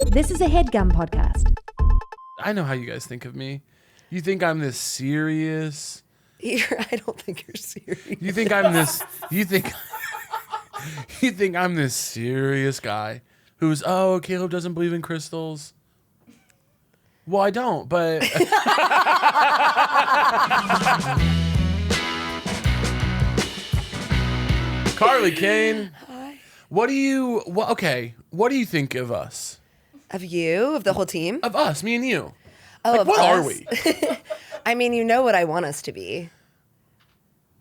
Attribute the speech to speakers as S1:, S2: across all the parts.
S1: This is a Headgum podcast.
S2: I know how you guys think of me. You think I'm this serious.
S3: I don't think you're serious.
S2: You think I'm this. You think I'm this serious guy who's Caleb doesn't believe in crystals. Well, I don't, but. Carly Kane.
S3: Hi.
S2: What do you think of us?
S3: Of you? Of the whole team?
S2: Of us, me and you.
S3: Oh,
S2: like,
S3: of
S2: what
S3: us?
S2: are we?
S3: I mean, you know what I want us to be.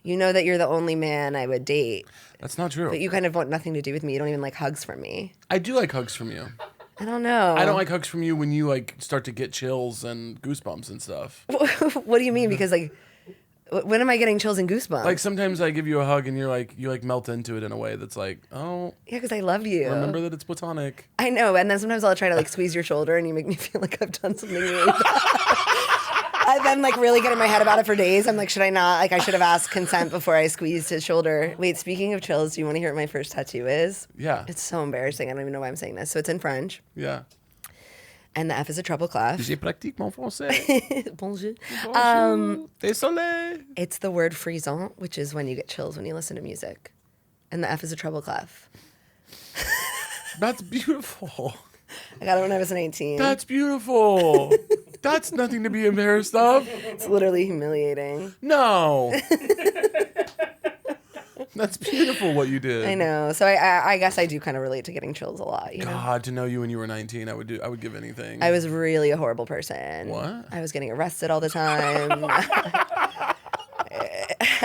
S3: You know that you're the only man I would date.
S2: That's not true.
S3: But you kind of want nothing to do with me. You don't even like hugs from me.
S2: I do like hugs from you.
S3: I don't know.
S2: I don't like hugs from you when you like start to get chills and goosebumps and stuff.
S3: What do you mean? Because like, when am I getting chills and goosebumps?
S2: Like sometimes I give you a hug and you melt into it in a way that's like,
S3: yeah, because I love you.
S2: remember that it's platonic.
S3: I know, and then sometimes I'll try to like squeeze your shoulder, and you make me feel like I've done something really bad. I then like really get in my head about it for days. I'm like, should I not? Like, I should have asked consent before I squeezed his shoulder. Wait, speaking of chills, do you want to hear what my first tattoo is?
S2: Yeah.
S3: It's so embarrassing. I don't even know why I'm saying this. So it's in French,
S2: Yeah.
S3: and the F is a treble clef.
S2: Je pratique mon français.
S3: Bonjour.
S2: Bonjour. Désolé.
S3: It's the word frisson, which is when you get chills when you listen to music, and the F is a treble clef.
S2: That's beautiful.
S3: I got it when I was 19.
S2: That's beautiful. That's nothing to be embarrassed of.
S3: It's literally humiliating.
S2: No. That's beautiful what you did.
S3: I know. So I guess I do kind of relate to getting chills a lot. You know?
S2: God, to know you when you were 19, I would give anything.
S3: I was really a horrible person.
S2: What?
S3: I was getting arrested all the time.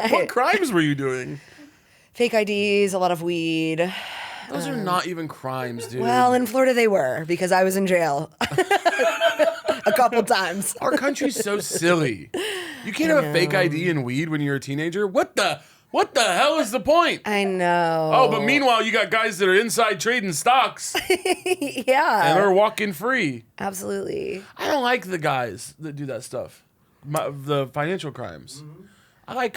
S2: What crimes were you doing?
S3: Fake IDs, a lot of weed.
S2: Those are not even crimes, dude.
S3: Well, in Florida they were, because I was in jail a couple times.
S2: Our country's so silly. You can't have a fake ID and weed when you're a teenager. What the hell is the point?
S3: I know.
S2: Oh, but meanwhile, you got guys that are inside trading stocks
S3: Yeah.
S2: and are walking free.
S3: Absolutely.
S2: I don't like the guys that do that stuff. The financial crimes. Mm-hmm. I like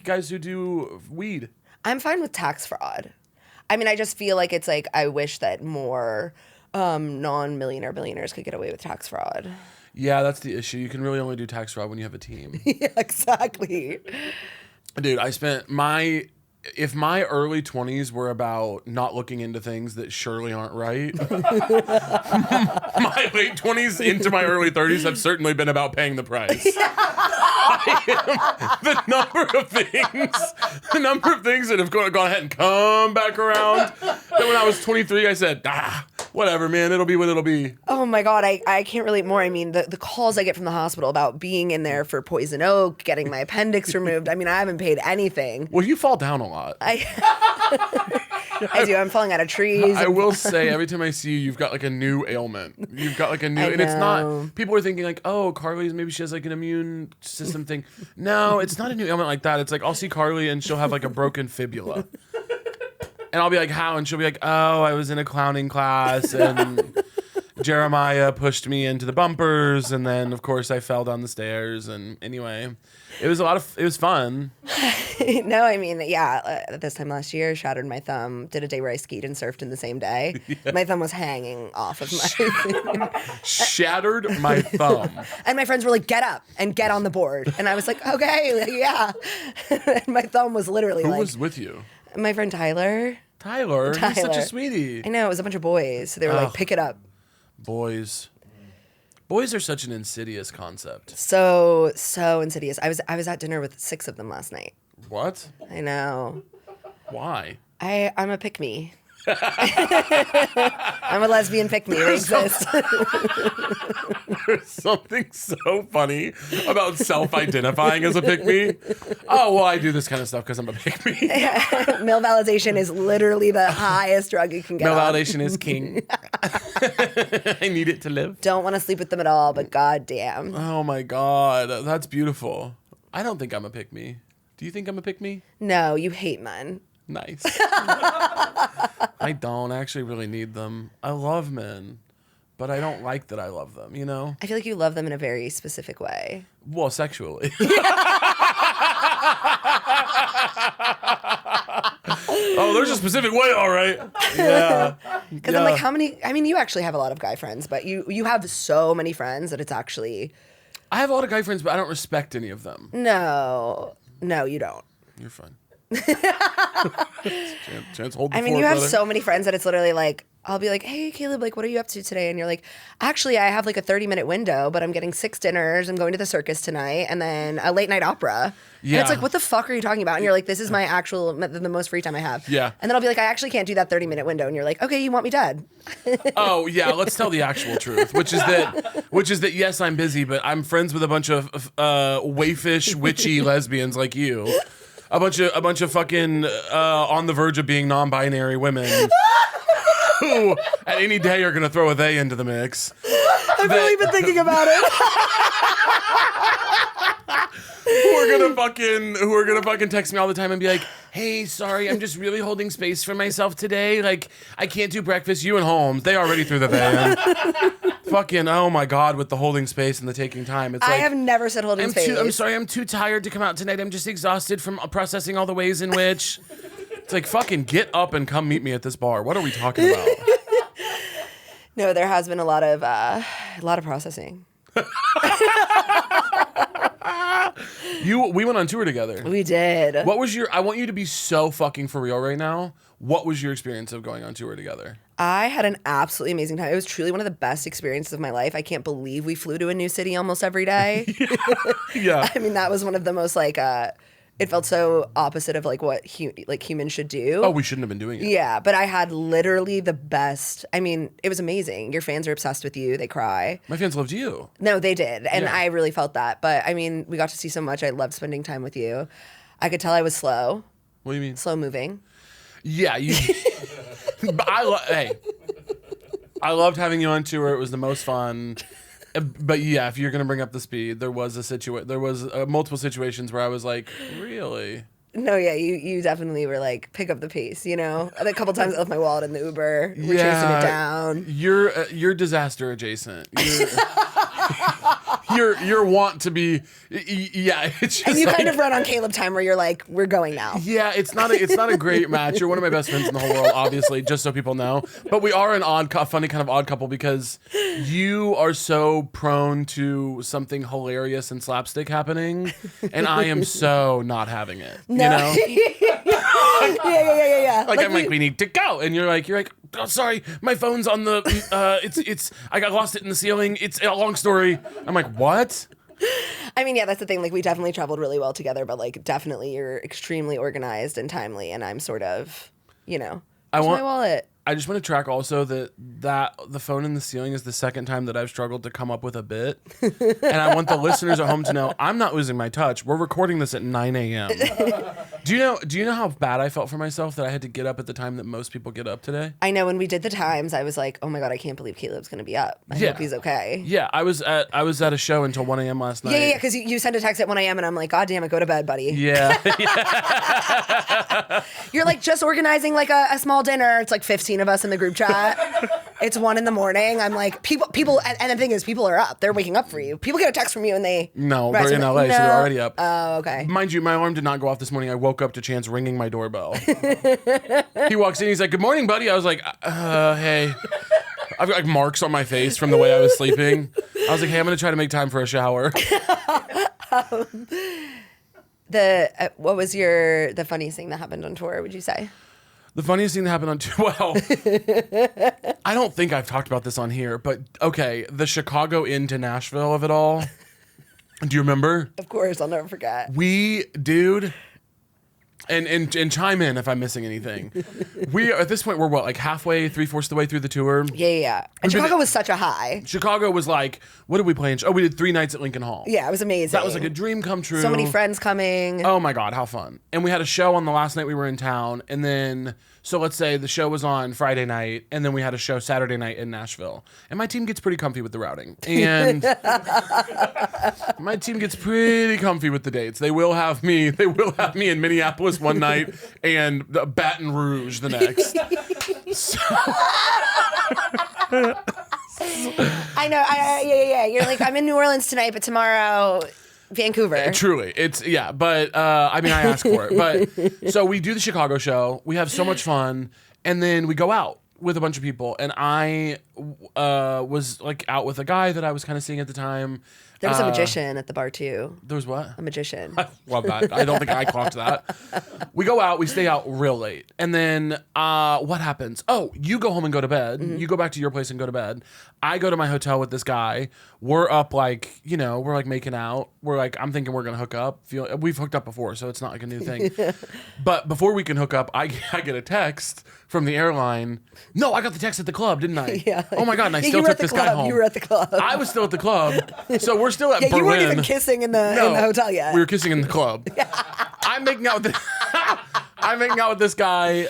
S2: guys who do weed.
S3: I'm fine with tax fraud. I mean, I just feel like it's like I wish that more non-millionaire billionaires could get away with tax fraud.
S2: Yeah, that's the issue. You can really only do tax fraud when you have a team.
S3: Yeah, exactly.
S2: Dude, if my early 20s were about not looking into things that surely aren't right, my late 20s into my early 30s have certainly been about paying the price. The number of things that have gone ahead and come back around. Then when I was 23, I said, whatever, man, it'll be what it'll be.
S3: Oh my God, I can't relate more. I mean, the calls I get from the hospital about being in there for poison oak, getting my appendix removed. I mean, I haven't paid anything.
S2: Well, you fall down a lot.
S3: I do. I'm falling out of trees.
S2: I will say, every time I see you, you've got like a new ailment. You've got like a new, and it's not, people are thinking like, oh, Carly's, maybe she has like an immune system thing. No, it's not a new ailment like that. It's like, I'll see Carly and she'll have like a broken fibula. And I'll be like, how? And she'll be like, oh, I was in a clowning class and Jeremiah pushed me into the bumpers. And then, of course, I fell down the stairs. And anyway, it was fun.
S3: No, I mean, yeah, this time last year, shattered my thumb, did a day where I skied and surfed in the same day. Yeah. My thumb was hanging off of my...
S2: Shattered my thumb.
S3: And my friends were like, get up and get on the board. And I was like, okay, yeah. And my thumb was literally
S2: Who was with you?
S3: My friend Tyler.
S2: Tyler, he's such a sweetie.
S3: I know, it was a bunch of boys. So they were like, pick it up.
S2: Boys. Boys are such an insidious concept.
S3: So insidious. I was at dinner with 6 of them last night.
S2: What?
S3: I know.
S2: Why?
S3: I'm a pick-me. I'm a lesbian pick-me. They exist.
S2: There's something so funny about self-identifying as a pick-me. Oh, well, I do this kind of stuff because I'm a pick-me.
S3: Male validation is literally the highest drug you can get.
S2: Male validation is king. I need it to live.
S3: Don't want to sleep with them at all, but goddamn.
S2: Oh my God, that's beautiful. I don't think I'm a pick-me. Do you think I'm a pick-me?
S3: No, you hate men.
S2: Nice. I don't actually really need them. I love men, but I don't like that I love them, you know?
S3: I feel like you love them in a very specific way.
S2: Well, sexually. Oh, there's a specific way, all right. Yeah.
S3: Because I'm like, how many? I mean, you actually have a lot of guy friends, but you have so many friends that it's actually.
S2: I have a lot of guy friends, but I don't respect any of them.
S3: No, you don't.
S2: You're fine. Chance, hold the
S3: I mean,
S2: fort,
S3: you have
S2: brother.
S3: so many friends that it's literally like, I'll be like, hey, Caleb, like, what are you up to today? And you're like, actually, I have like a 30-minute window, but I'm getting 6 dinners. I'm going to the circus tonight and then a late night opera.
S2: Yeah.
S3: And it's like, what the fuck are you talking about? And you're like, this is my actual, the most free time I have.
S2: Yeah.
S3: And then I'll be like, I actually can't do that 30-minute window. And you're like, okay, you want me dead?
S2: Oh yeah, let's tell the actual truth, which is that yes, I'm busy, but I'm friends with a bunch of waifish, witchy lesbians like you. A bunch of fucking on the verge of being non-binary women who at any day are gonna throw a they into the mix.
S3: I've really been thinking about it.
S2: Who are gonna fucking text me all the time and be like, hey, sorry, I'm just really holding space for myself today. Like, I can't do breakfast. You and Holmes, they already threw the van. Fucking, oh my God, with the holding space and the taking time. It's
S3: I
S2: like,
S3: have never said holding space.
S2: I'm sorry, I'm too tired to come out tonight. I'm just exhausted from processing all the ways in which. It's like, fucking get up and come meet me at this bar. What are we talking about?
S3: No, there has been a lot of processing.
S2: We went on tour together.
S3: We did.
S2: What was I want you to be so fucking for real right now. What was your experience of going on tour together?
S3: I had an absolutely amazing time. It was truly one of the best experiences of my life. I can't believe we flew to a new city almost every day.
S2: Yeah.
S3: I mean, that was one of the most it felt so opposite of like what humans should do.
S2: Oh, we shouldn't have been doing it.
S3: Yeah, but I had literally the best. I mean, it was amazing. Your fans are obsessed with you. They cry.
S2: My fans loved you.
S3: No, they did. And
S2: Yeah.
S3: I really felt that. But I mean, we got to see so much. I loved spending time with you. I could tell I was slow.
S2: What do you mean?
S3: Slow moving.
S2: Yeah, you. But hey, I loved having you on tour. It was the most fun. But yeah, if you're gonna bring up the speed, there was multiple situations where I was like, really?
S3: No, yeah, you definitely were like, pick up the pace, you know? A couple times I left my wallet in the Uber. We're chasing it down.
S2: You're disaster adjacent. You're want to be, yeah. It's just
S3: And you
S2: like,
S3: kind of run on Caleb time where you're like, we're going now.
S2: yeah, it's not a great match. You're one of my best friends in the whole world, obviously, just so people know. But we are an funny kind of odd couple because you are so prone to something hilarious and slapstick happening, and I am so not having it.
S3: No.
S2: You know?
S3: Yeah.
S2: Like I'm like, we need to go, and you're like, oh, sorry, my phone's on the, I got lost it in the ceiling. It's a long story. I'm like, what?
S3: I mean, yeah, that's the thing. Like, we definitely traveled really well together, but like, definitely you're extremely organized and timely, and I'm sort of, you know, where's my wallet?
S2: I just want to track also that the phone in the ceiling is the second time that I've struggled to come up with a bit. And I want the listeners at home to know I'm not losing my touch. We're recording this at 9 a.m. Do you know how bad I felt for myself that I had to get up at the time that most people get up today?
S3: I know when we did the times, I was like, oh my God, I can't believe Caleb's going to be up. I hope he's okay.
S2: Yeah, I was at a show until 1 a.m. last night.
S3: Yeah, because you sent a text at 1 a.m. and I'm like, God damn it, go to bed, buddy.
S2: Yeah.
S3: You're like just organizing like a small dinner. It's like 15 of us in the group chat. It's 1 a.m. I'm like, people, and the thing is, people are up. They're waking up for you. People get a text from you and they.
S2: No, they're in LA, so they're already up.
S3: Oh, okay.
S2: Mind you, my alarm did not go off this morning. I woke up to Chance ringing my doorbell. He walks in, he's like, good morning, buddy. I was like, hey. I've got like marks on my face from the way I was sleeping. I was like, hey, I'm going to try to make time for a shower.
S3: What was the funniest thing that happened on tour, would you say?
S2: The funniest thing that happened on tour, well, I don't think I've talked about this on here, but okay, the Chicago into Nashville of it all. Do you remember?
S3: Of course, I'll never forget.
S2: Dude, and chime in if I'm missing anything. We at this point we're what, like halfway, 3/4 the way through the tour.
S3: Yeah. And Chicago was such a high.
S2: Chicago was like, what did we play in? Oh, we did 3 nights at Lincoln Hall.
S3: Yeah, it was amazing.
S2: That was like a dream come true.
S3: So many friends coming.
S2: Oh my God, how fun. And we had a show on the last night we were in town. And then, so let's say the show was on Friday night. And then we had a show Saturday night in Nashville. And my team gets pretty comfy with the routing. And my team gets pretty comfy with the dates. They will have me in Minneapolis one night and Baton Rouge the next. So.
S3: I know. Yeah. You're like, I'm in New Orleans tonight, but tomorrow, Vancouver.
S2: Truly. But I mean, I asked for it. But so we do the Chicago show. We have so much fun. And then we go out. with a bunch of people, and I was like out with a guy that I was kind of seeing at the time.
S3: There was a magician at the bar too.
S2: There was what?
S3: A magician.
S2: Love that. I don't think I clocked that. We go out, we stay out real late. And then what happens? Oh, you go home and go to bed. Mm-hmm. You go back to your place and go to bed. I go to my hotel with this guy. We're up like, we're like making out. We're like, I'm thinking we're going to hook up. We've hooked up before, so it's not like a new thing. But before we can hook up, I get a text from the airline. No, I got the text at the club, didn't I?
S3: Yeah.
S2: Oh my God, and I still took this guy home.
S3: You were at the club.
S2: I was still at the club. So we're still at Berlin.
S3: You weren't even kissing in the hotel yet.
S2: We were kissing in the club. I'm making out with I'm making out with this guy.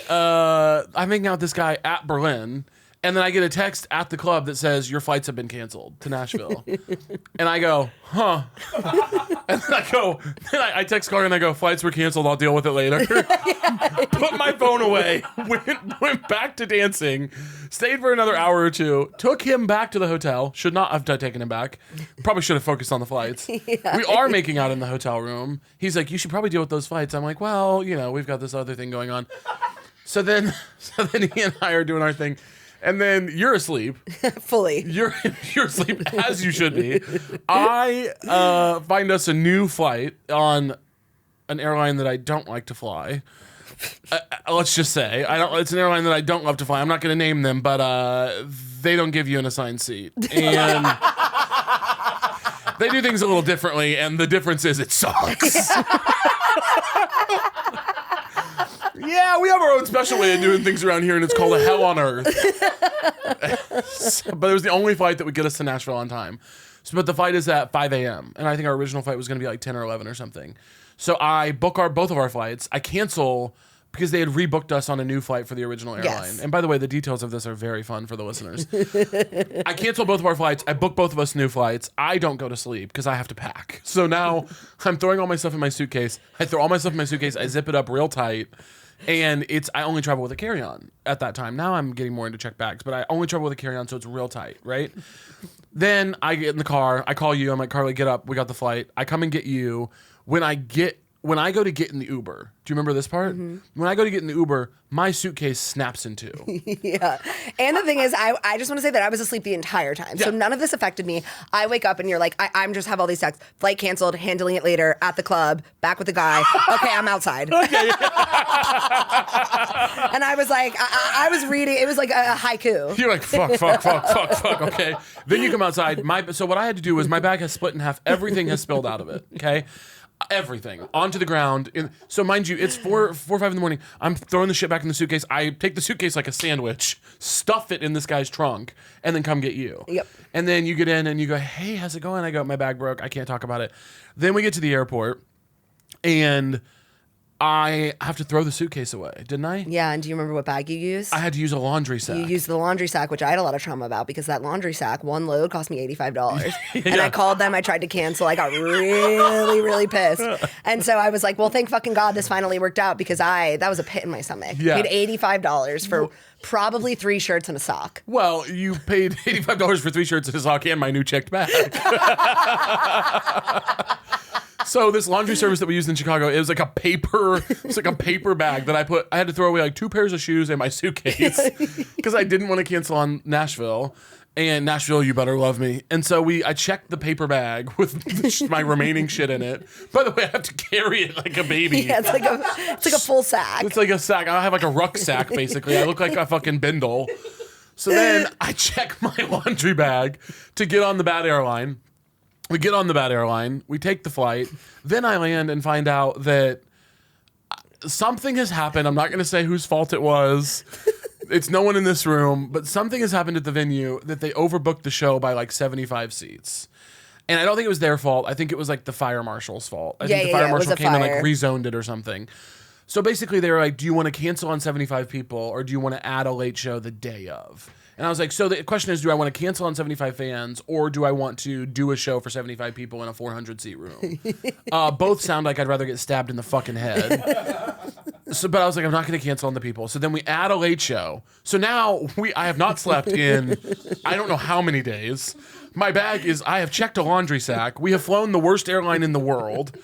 S2: I'm making out with this guy at Berlin, and then I get a text at the club that says your flights have been canceled to Nashville, and I go, huh? And then I text Carly and I go, flights were canceled. I'll deal with it later. Put my phone away. Went back to dancing. Stayed for another hour or two. Took him back to the hotel. Should not have taken him back. Probably should have focused on the flights. Yeah. We are making out in the hotel room. He's like, you should probably deal with those flights. I'm like, well, we've got this other thing going on. So then he and I are doing our thing. And then you're asleep.
S3: Fully.
S2: You're asleep, as you should be. I find us a new flight on an airline that I don't like to fly. Let's just say it's an airline that I don't love to fly. I'm not going to name them, but they don't give you an assigned seat, and they do things a little differently. And the difference is it sucks. Yeah, we have our own special way of doing things around here, and it's called a hell on earth. But it was the only flight that would get us to Nashville on time. But the flight is at 5 a.m., and I think our original flight was going to be like 10 or 11 or something. So I book both of our flights. I cancel because they had rebooked us on a new flight for the original airline. Yes. And by the way, the details of this are very fun for the listeners. I cancel both of our flights. I book both of us new flights. I don't go to sleep because I have to pack. So now I'm throwing all my stuff in my suitcase. I throw all my stuff in my suitcase. I zip it up real tight. And I only travel with a carry-on at that time. Now I'm getting more into check bags, but I only travel with a carry-on, so it's real tight, right? Then I get in the car. I call you. I'm like, Carly, get up. We got the flight. I come and get you. When I go to get in the Uber, do you remember this part? Mm-hmm. When I go to get in the Uber, my suitcase snaps in two.
S3: Yeah. And the thing is, I just want to say that I was asleep the entire time. Yeah. So none of this affected me. I wake up and you're like, I'm just have all these texts. Flight canceled, handling it later, at the club, back with the guy. Okay, I'm outside. Okay. And I was like, I was reading, it was like a haiku.
S2: You're like, fuck, okay. Then you come outside. So what I had to do was my bag has split in half. Everything has spilled out of it, okay? Everything onto the ground. So mind you, it's 4 or 5 in the morning. I'm throwing the shit back in the suitcase. I take the suitcase like a sandwich, stuff it in this guy's trunk, and then come get you.
S3: Yep.
S2: And then you get in and you go, hey, how's it going? I go, my bag broke. I can't talk about it. Then we get to the airport, and I have to throw the suitcase away, didn't I?
S3: Yeah, and do you remember what bag you used?
S2: I had to use a laundry sack.
S3: You used the laundry sack, which I had a lot of trauma about because that laundry sack, one load, cost me $85. And I called them. I tried to cancel. I got really, really pissed. And so I was like, well, thank fucking God this finally worked out because that was a pit in my stomach. Yeah. Paid $85 for probably 3 shirts and a sock.
S2: Well, you paid $85 for 3 shirts and a sock and my new checked bag. So this laundry service that we used in Chicago, it was like a paper bag that I had to throw away like 2 pairs of shoes and my suitcase because I didn't want to cancel on Nashville. And Nashville, you better love me. And so I checked the paper bag with my remaining shit in it. By the way, I have to carry it like a baby.
S3: Yeah, it's like a full sack.
S2: It's like a sack. I have like a rucksack basically. I look like a fucking bindle. So then I check my laundry bag to get on the bad airline. We get on the bad airline. We take the flight. Then I land and find out that something has happened. I'm not going to say whose fault it was. It's no one in this room. But something has happened at the venue that they overbooked the show by like 75 seats. And I don't think it was their fault. I think it was like the fire marshal's fault. I think the fire marshal came and like rezoned it or something. So basically they were like, do you want to cancel on 75 people or do you want to add a late show the day of? And I was like, so the question is, do I want to cancel on 75 fans or do I want to do a show for 75 people in a 400-seat room? Both sound like I'd rather get stabbed in the fucking head. But I was like, I'm not going to cancel on the people. So then we add a late show. So now I have not slept in I don't know how many days. My bag is, I have checked a laundry sack. We have flown the worst airline in the world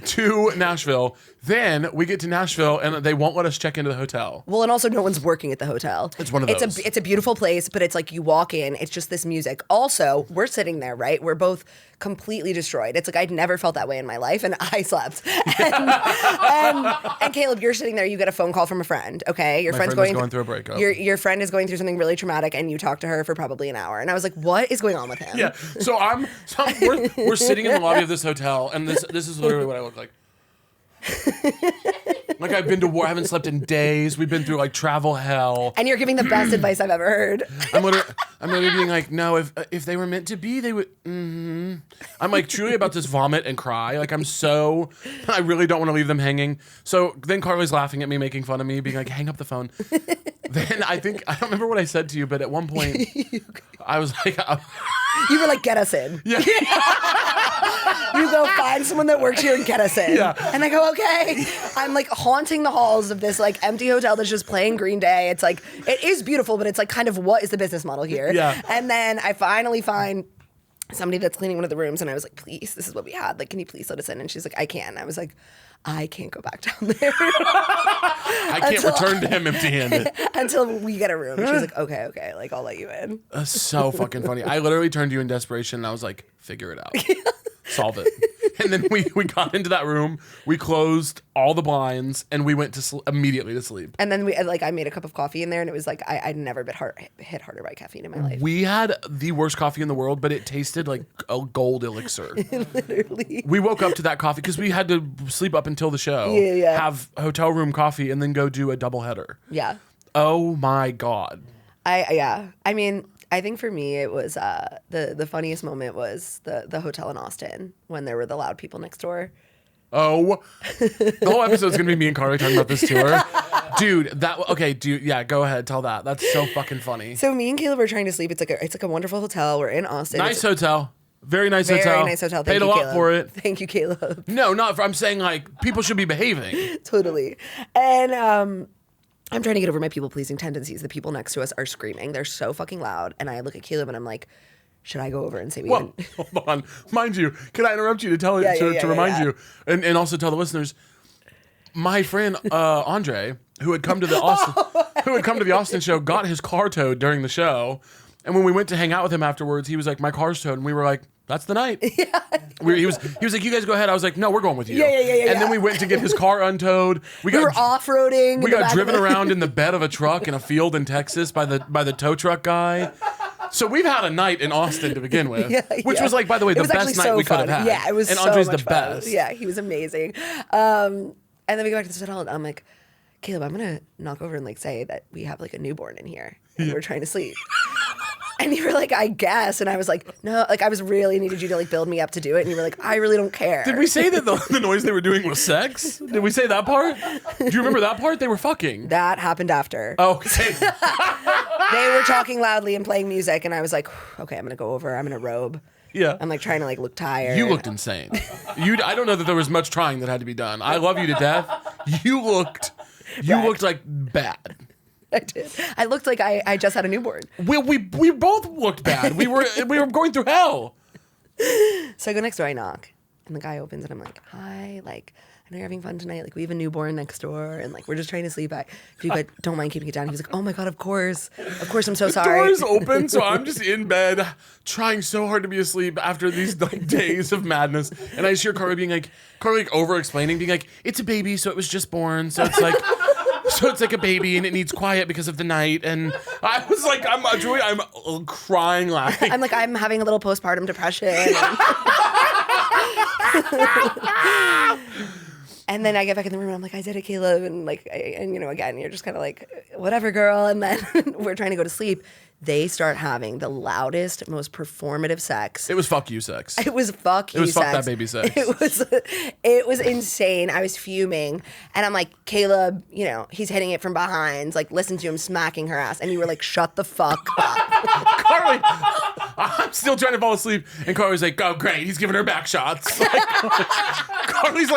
S2: to Nashville. Then we get to Nashville and they won't let us check into the hotel.
S3: Well, and also no one's working at the hotel.
S2: It's one of those.
S3: It's a beautiful place, but it's like you walk in, it's just this music. Also, we're sitting there, right? We're both completely destroyed. It's like I'd never felt that way in my life, and I slept. And Caleb, you're sitting there. You get a phone call from a friend. Okay, your friend's
S2: going through a breakup.
S3: Your friend is going through something really traumatic, and you talk to her for probably an hour. And I was like, what is going on with him?
S2: Yeah. So we're sitting in the lobby of this hotel, and this is literally what I look like. Like I've been to war, I haven't slept in days. We've been through like travel hell.
S3: And you're giving the best advice I've ever heard.
S2: I'm literally being like, no, if they were meant to be, they would. Mm-hmm. I'm like truly about to vomit and cry. Like I really don't want to leave them hanging. So then Carly's laughing at me, making fun of me, being like, hang up the phone. Then I don't remember what I said to you, but at one point I was like,
S3: you were like, get us in.
S2: Yeah.
S3: You go find someone that works here and get us in.
S2: Yeah.
S3: And I go, okay. I'm like haunting the halls of this like empty hotel that's just playing Green Day. It's like, it is beautiful, but it's like kind of what is the business model here?
S2: Yeah.
S3: And then I finally find somebody that's cleaning one of the rooms and I was like, please, this is what we had. Like, can you please let us in? And she's like, I can. And I was like, I can't go back down there.
S2: I can't return to him empty-handed.
S3: Until we get a room. She was like, okay, like I'll let you in.
S2: That's so fucking funny. I literally turned to you in desperation and I was like, figure it out. Solve it. And then we got into that room, we closed all the blinds, and we went to immediately to sleep.
S3: And then I made a cup of coffee in there, and it was like I'd never been hit harder by caffeine in my life.
S2: We had the worst coffee in the world, but it tasted like a gold elixir.
S3: Literally.
S2: We woke up to that coffee because we had to sleep up until the show, have hotel room coffee, and then go do a double header.
S3: Yeah.
S2: Oh my God.
S3: I mean, I think for me it was the funniest moment was the hotel in Austin when there were the loud people next door.
S2: Oh, the whole episode's gonna be me and Carly talking about this tour. Dude, yeah, go ahead, tell that. That's so fucking funny.
S3: So me and Caleb were trying to sleep. It's like a wonderful hotel. We're in Austin.
S2: Nice hotel. Very nice hotel.
S3: Very nice hotel. Thank
S2: Paid
S3: you,
S2: a lot
S3: Caleb.
S2: for it.
S3: Thank you, Caleb.
S2: No, I'm saying like people should be behaving.
S3: Totally. And I'm trying to get over my people-pleasing tendencies. The people next to us are screaming. They're so fucking loud. And I look at Caleb and I'm like, should I go over and say we
S2: Well, hold on. Mind you, can I interrupt you to remind you and also tell the listeners, my friend Andre, who had come to the Austin show, got his car towed during the show. And when we went to hang out with him afterwards, he was like, my car's towed. And we were like, that's the night. Yeah. He was like, you guys go ahead. I was like, no, we're going with you.
S3: Yeah.
S2: And then we went to get his car untowed.
S3: We were off-roading.
S2: We got driven around in the bed of a truck in a field in Texas by the tow truck guy. So we've had a night in Austin to begin with, which was like, by the way, the best night we could have had.
S3: Yeah, it was
S2: and
S3: so
S2: Andre's
S3: much
S2: the
S3: fun.
S2: best.
S3: Yeah, he was amazing. And then we go back to the hotel and I'm like, Caleb, I'm going to knock over and like say that we have like a newborn in here and we're trying to sleep. And you were like, I guess. And I was like, no, like I was really needed you to like build me up to do it. And you were like, I really don't care.
S2: Did we say that the noise they were doing was sex? Did we say that part? Do you remember that part? They were fucking.
S3: That happened after.
S2: Okay.
S3: They were talking loudly and playing music. And I was like, okay, I'm going to go over. I'm in a robe.
S2: Yeah.
S3: I'm like trying to like look tired.
S2: You looked insane. I don't know that there was much trying that had to be done. I love you to death. You looked like bad.
S3: I did. I looked like I just had a newborn.
S2: We both looked bad. We were going through hell.
S3: So I go next door, I knock, and the guy opens, and I'm like, hi, like, I know you're having fun tonight. Like, we have a newborn next door, and like, we're just trying to sleep. If you guys don't mind keeping it down. He was like, oh my God, of course, I'm so sorry.
S2: The door is open, so I'm just in bed, trying so hard to be asleep after these like days of madness. And I just hear Carly over-explaining, being like, it's a baby, so it was just born, so it's like. So it's like a baby and it needs quiet because of the night. And I was like, I'm crying laughing.
S3: I'm like, I'm having a little postpartum depression. And then I get back in the room and I'm like, I did it, Caleb. And like, again, you're just kind of like, whatever, girl. And then we're trying to go to sleep. They start having the loudest, most performative sex.
S2: It was fuck you sex.
S3: It was fuck you sex.
S2: It was fuck that baby sex.
S3: It was insane. I was fuming. And I'm like, Caleb, he's hitting it from behind. Like, listen to him smacking her ass. And you were like, shut the fuck up.
S2: Carly, I'm still trying to fall asleep. And Carly's like, oh, great. He's giving her back shots. Like, Carly's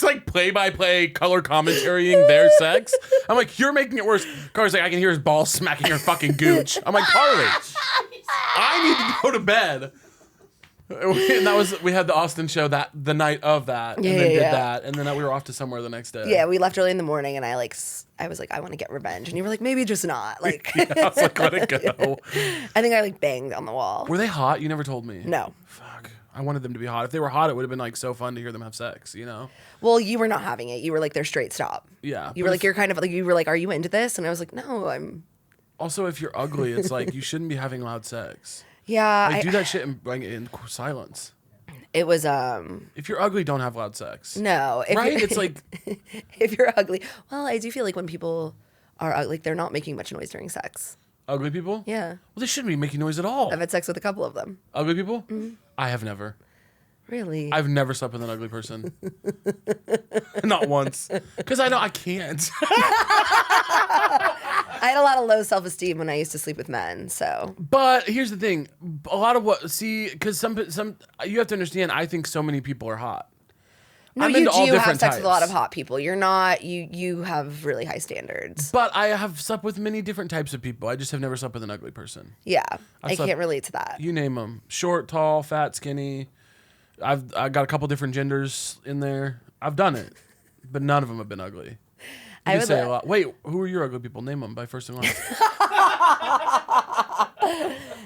S2: like play-by-play color commentarying their sex. I'm like, you're making it worse. Carly's like, I can hear his balls smacking her fucking gooch. I'm like, Carly, I need to go to bed. And we had the Austin show the night of that, and then did that, and then we were off to somewhere the next day.
S3: Yeah, we left early in the morning, and I was like, I want to get revenge, and you were like, maybe just not. Like,
S2: I was like, let it go.
S3: I think I like banged on the wall.
S2: Were they hot? You never told me.
S3: No.
S2: Fuck. I wanted them to be hot. If they were hot, it would have been like so fun to hear them have sex. You know.
S3: Well, you were not having it. You were like, they're straight stop.
S2: Yeah.
S3: You were like, you're kind of like, you were like, are you into this? And I was like, no, I'm.
S2: Also, if you're ugly, it's like you shouldn't be having loud sex.
S3: Yeah.
S2: Like, do that shit in silence.
S3: It was
S2: If you're ugly, don't have loud sex.
S3: No.
S2: Right? It's like
S3: if you're ugly. Well, I do feel like when people are ugly, they're not making much noise during sex.
S2: ugly people?
S3: Yeah.
S2: Well, they shouldn't be making noise at all.
S3: I've had sex with a couple of them.
S2: Ugly people? Mm-hmm. I have never.
S3: Really?
S2: I've never slept with an ugly person. Not once. Because I can't.
S3: I had a lot of low self-esteem when I used to sleep with men, so.
S2: But here's the thing. A lot of because some you have to understand, I think so many people are hot.
S3: No,
S2: I'm
S3: you
S2: into all
S3: do have
S2: different
S3: sex
S2: types.
S3: with a lot of hot people. You're not, you have really high standards.
S2: But I have slept with many different types of people. I just have never slept with an ugly person.
S3: Yeah, I
S2: slept-
S3: can't relate to that.
S2: You name them. Short, tall, fat, skinny. I got a couple different genders in there. I've done it. But none of them have been ugly.
S3: I
S2: You
S3: would
S2: say a lot. Wait, who are your ugly people? Name them by first and last.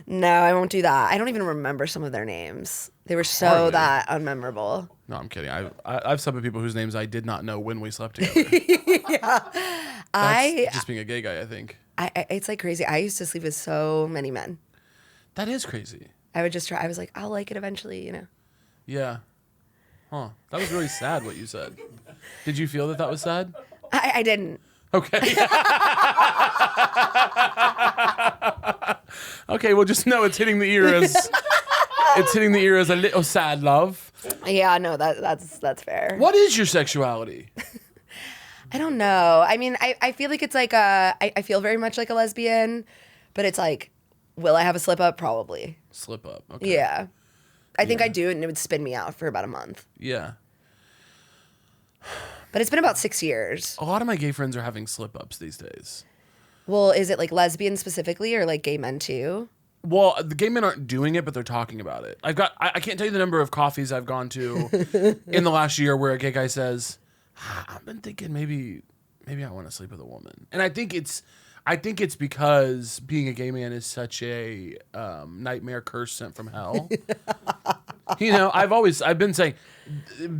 S3: No, I won't do that. I don't even remember some of their names. They were so
S2: Hardly.
S3: that unmemorable.
S2: No, I'm kidding. I've slept with people whose names I did not know when we slept together. That's just being a gay guy, I think.
S3: It's like crazy. I used to sleep with so many men.
S2: That is crazy.
S3: I would just try. I was like, I'll like it eventually, you know.
S2: Yeah. Huh. That was really sad what you said. Did you feel that was sad?
S3: I didn't.
S2: Okay. Okay, well just know it's hitting the ear as a little sad love.
S3: Yeah, no, that's fair.
S2: What is your sexuality?
S3: I don't know. I mean, I feel like it's like I feel very much like a lesbian, but it's like, will I have a slip up? Probably.
S2: Slip up. Okay.
S3: Yeah. I think I do, and it would spin me out for about a month.
S2: Yeah.
S3: But it's been about 6 years.
S2: A lot of my gay friends are having slip ups these days.
S3: Well, is it like lesbian specifically or like gay men too?
S2: Well, the gay men aren't doing it, but they're talking about it. I can't tell you the number of coffees I've gone to in the last year where a gay guy says, I've been thinking maybe I want to sleep with a woman. And I think it's because being a gay man is such a nightmare curse sent from hell. You know, I've been saying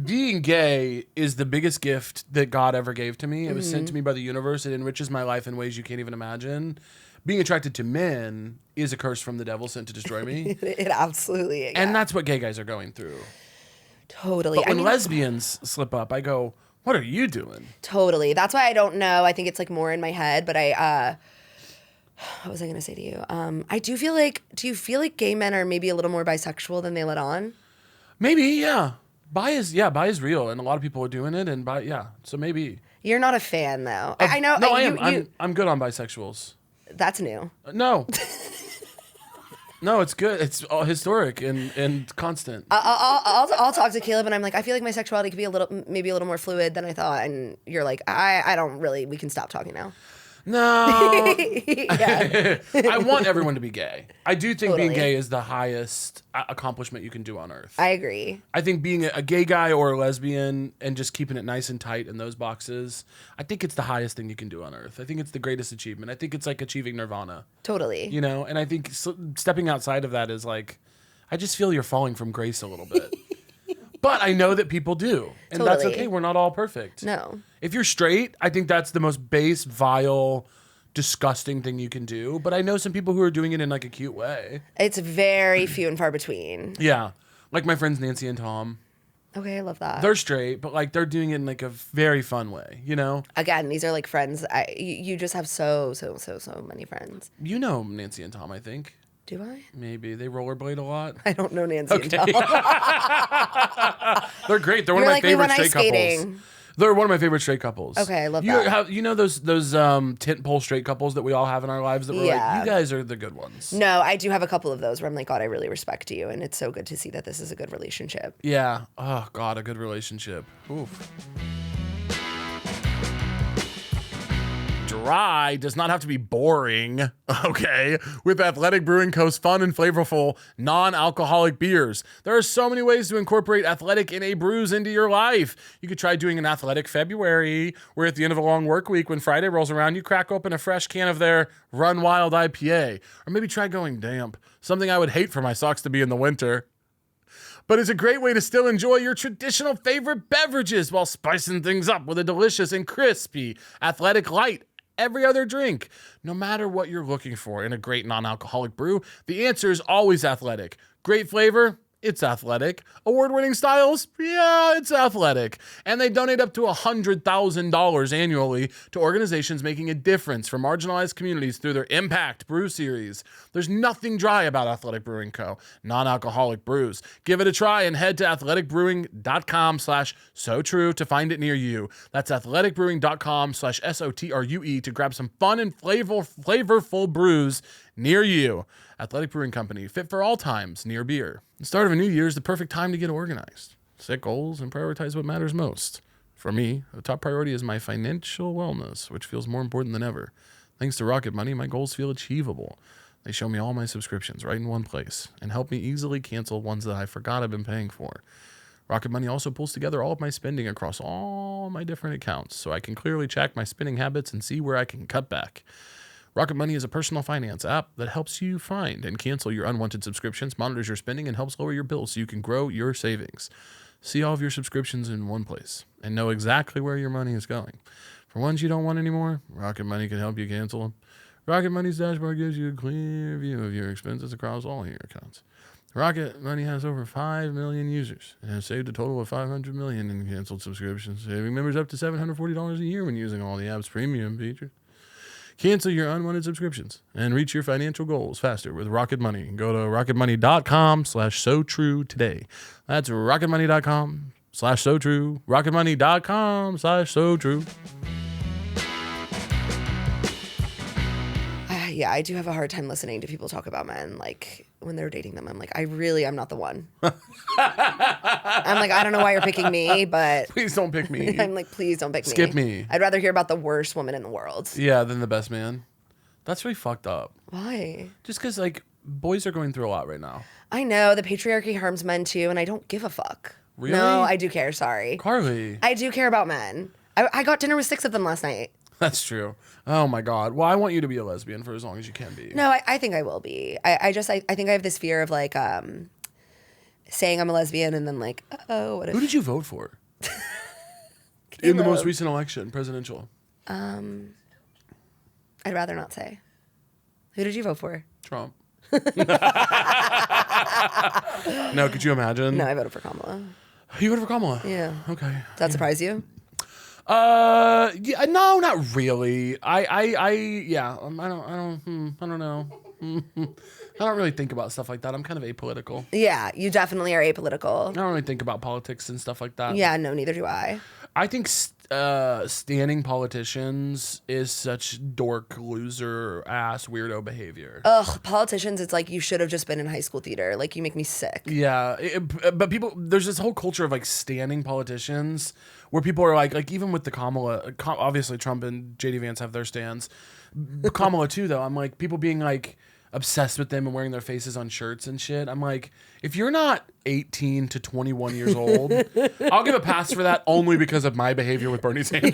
S2: being gay is the biggest gift that God ever gave to me. It was sent to me by the universe. It enriches my life in ways you can't even imagine. Being attracted to men is a curse from the devil sent to destroy me.
S3: It absolutely is.
S2: And that's what gay guys are going through.
S3: Totally.
S2: But when lesbians slip up, I go, what are you doing?
S3: Totally. That's why I don't know. I think it's like more in my head, but what was I going to say to you? I do feel like, do you feel like gay men are maybe a little more bisexual than they let on?
S2: Maybe, yeah. Bi is real, and a lot of people are doing it, and so maybe.
S3: You're not a fan, though. I know.
S2: No, I am. I'm good on bisexuals.
S3: That's new.
S2: No. No, it's good. It's all historic and constant.
S3: I'll talk to Caleb, and I'm like, I feel like my sexuality could be maybe a little more fluid than I thought, and you're like, I don't really. We can stop talking now.
S2: No.
S3: Yeah.
S2: I want everyone to be gay. I do think being
S3: Totally.
S2: gay is the highest accomplishment you can do on earth.
S3: I agree.
S2: I think being a gay guy or a lesbian and just keeping it nice and tight in those boxes, I think it's the highest thing you can do on earth. I think it's the greatest achievement. I think it's like achieving nirvana.
S3: Totally.
S2: You know, and I think stepping outside of that is like, I just feel you're falling from grace a little bit. But I know that people do. And that's
S3: Totally.
S2: okay. We're not all perfect.
S3: No.
S2: If you're straight, I think that's the most base, vile, disgusting thing you can do. But I know some people who are doing it in like a cute way.
S3: It's very few and far between.
S2: Yeah. Like my friends Nancy and Tom.
S3: Okay, I love that.
S2: They're straight, but like they're doing it in like a very fun way, you know?
S3: Again, these are like friends. You just have so many friends.
S2: You know Nancy and Tom, I think.
S3: Do I?
S2: Maybe. They rollerblade a lot.
S3: I don't know Nancy and Tom.
S2: They're great. They're one
S3: You're
S2: of my
S3: like, we
S2: favorite
S3: went ice
S2: straight couples.
S3: skating.
S2: They're one of my favorite straight couples.
S3: Okay, I love that.
S2: You know those tent pole straight couples that we all have in our lives that we're
S3: Yeah.
S2: like, you guys are the good ones.
S3: No, I do have a couple of those where I'm like, God, I really respect you, and it's so good to see that this is a good relationship.
S2: Yeah. Oh, God, a good relationship. Oof. Dry does not have to be boring, okay? With Athletic Brewing Co.'s fun and flavorful non-alcoholic beers. There are so many ways to incorporate Athletic in a brews into your life. You could try doing an Athletic February, where at the end of a long work week, when Friday rolls around, you crack open a fresh can of their Run Wild IPA. Or maybe try going damp, something I would hate for my socks to be in the winter. But it's a great way to still enjoy your traditional favorite beverages while spicing things up with a delicious and crispy Athletic Light every other drink. No matter what you're looking for in a great non-alcoholic brew, the answer is always Athletic. Great flavor? It's Athletic. Award-winning styles? Yeah, it's Athletic. And they donate up to $100,000 annually to organizations making a difference for marginalized communities through their Impact Brew Series. There's nothing dry about Athletic Brewing Co. Non-alcoholic brews. Give it a try and head to athleticbrewing.com/sotrue to find it near you. That's athleticbrewing.com/SOTRUE to grab some fun and flavorful brews near you. Athletic Brewing Company, fit for all times, near beer. The start of a new year is the perfect time to get organized, set goals, and prioritize what matters most. For me, the top priority is my financial wellness, which feels more important than ever. Thanks to Rocket Money, my goals feel achievable. They show me all my subscriptions right in one place and help me easily cancel ones that I forgot I've been paying for. Rocket Money also pulls together all of my spending across all my different accounts, so I can clearly track my spending habits and see where I can cut back. Rocket Money is a personal finance app that helps you find and cancel your unwanted subscriptions, monitors your spending, and helps lower your bills so you can grow your savings. See all of your subscriptions in one place and know exactly where your money is going. For ones you don't want anymore, Rocket Money can help you cancel them. Rocket Money's dashboard gives you a clear view of your expenses across all your accounts. Rocket Money has over 5 million users and has saved a total of $500 million in canceled subscriptions, saving members up to $740 a year when using all the app's premium features. Cancel your unwanted subscriptions and reach your financial goals faster with Rocket Money. Go to rocketmoney.com/sotrue today. That's rocketmoney.com/sotrue. rocketmoney.com/sotrue.
S3: Yeah, I do have a hard time listening to people talk about men, like when they're dating them. I'm like, I'm not the one. I'm like, I don't know why you're picking me, but
S2: Please don't pick me.
S3: I'm like, please don't pick me.
S2: Skip me.
S3: I'd rather hear about the worst woman in the world.
S2: Yeah, than the best man. That's really fucked up.
S3: Why?
S2: Just because, like, boys are going through a lot right now.
S3: I know the patriarchy harms men too, and I don't give a fuck.
S2: Really?
S3: No, I do care. Sorry,
S2: Carly.
S3: I do care about men. I got dinner with 6 of them last night.
S2: That's true. Oh my God. Well, I want you to be a lesbian for as long as you can be.
S3: No, I think I will be. I think I have this fear of like saying I'm a lesbian and then like, what if...
S2: Who did you vote for? In the most recent election, presidential?
S3: I'd rather not say. Who did you vote for?
S2: Trump. No, could you imagine?
S3: No, I voted for Kamala.
S2: You voted for Kamala?
S3: Yeah.
S2: Okay.
S3: Does that surprise you?
S2: Yeah, no, not really. Yeah, I don't know. I don't really think about stuff like that. I'm kind of apolitical.
S3: Yeah, you definitely are apolitical.
S2: I don't really think about politics and stuff like that.
S3: Yeah, no, neither do I.
S2: I think standing politicians is such dork, loser, ass, weirdo behavior.
S3: Ugh, politicians, it's like you should have just been in high school theater. Like, you make me sick.
S2: Yeah, but there's this whole culture of like standing politicians where people are like even with the Kamala, obviously Trump and JD Vance have their stands. Kamala too, though. I'm like, people being like obsessed with them and wearing their faces on shirts and shit. I'm like, if you're not 18 to 21 years old, I'll give a pass for that only because of my behavior with Bernie Sanders.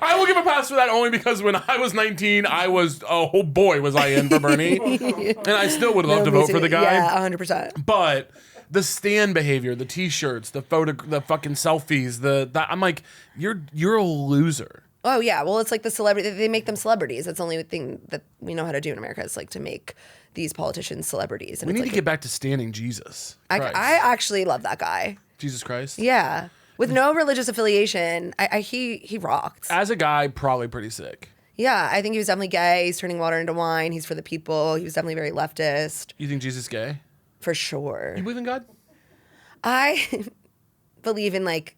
S2: I will give a pass for that only because when I was 19, I was, oh boy, was I in for Bernie. And I still would love to vote for the guy.
S3: Yeah, 100%.
S2: But the stand behavior, the t-shirts, the fucking selfies, I'm like, you're a loser.
S3: Oh, yeah. Well, it's like the celebrity. They make them celebrities. That's the only thing that we know how to do in America is like to make these politicians celebrities. And
S2: we need
S3: like
S2: to get back to standing Jesus Christ.
S3: I actually love that guy.
S2: Jesus Christ?
S3: Yeah. With no religious affiliation, he rocked.
S2: As a guy, probably pretty sick.
S3: Yeah, I think he was definitely gay. He's turning water into wine. He's for the people. He was definitely very leftist.
S2: You think Jesus is gay?
S3: For sure.
S2: You believe in God?
S3: I believe in like,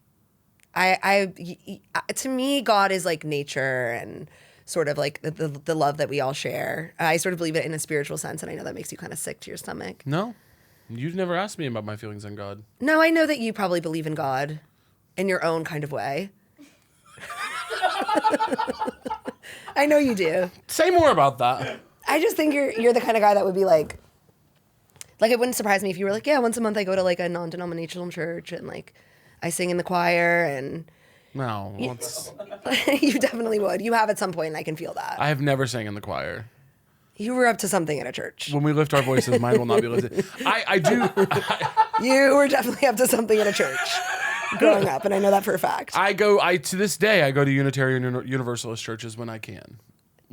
S3: to me, God is like nature and sort of like the love that we all share. I sort of believe it in a spiritual sense, and I know that makes you kind of sick to your stomach.
S2: No. You've never asked me about my feelings on God.
S3: No, I know that you probably believe in God. in your own kind of way. I know you do.
S2: Say more about that.
S3: I just think you're the kind of guy that would be like it wouldn't surprise me if you were like, yeah, once a month I go to like a non-denominational church and like I sing in the choir and.
S2: No,
S3: You definitely would. You have at some point, and I can feel that.
S2: I have never sang in the choir.
S3: You were up to something at a church.
S2: When we lift our voices, mine will not be lifted. I do.
S3: You were definitely up to something at a church growing up, and I know that for a fact.
S2: To this day, I go to Unitarian Universalist churches when I can.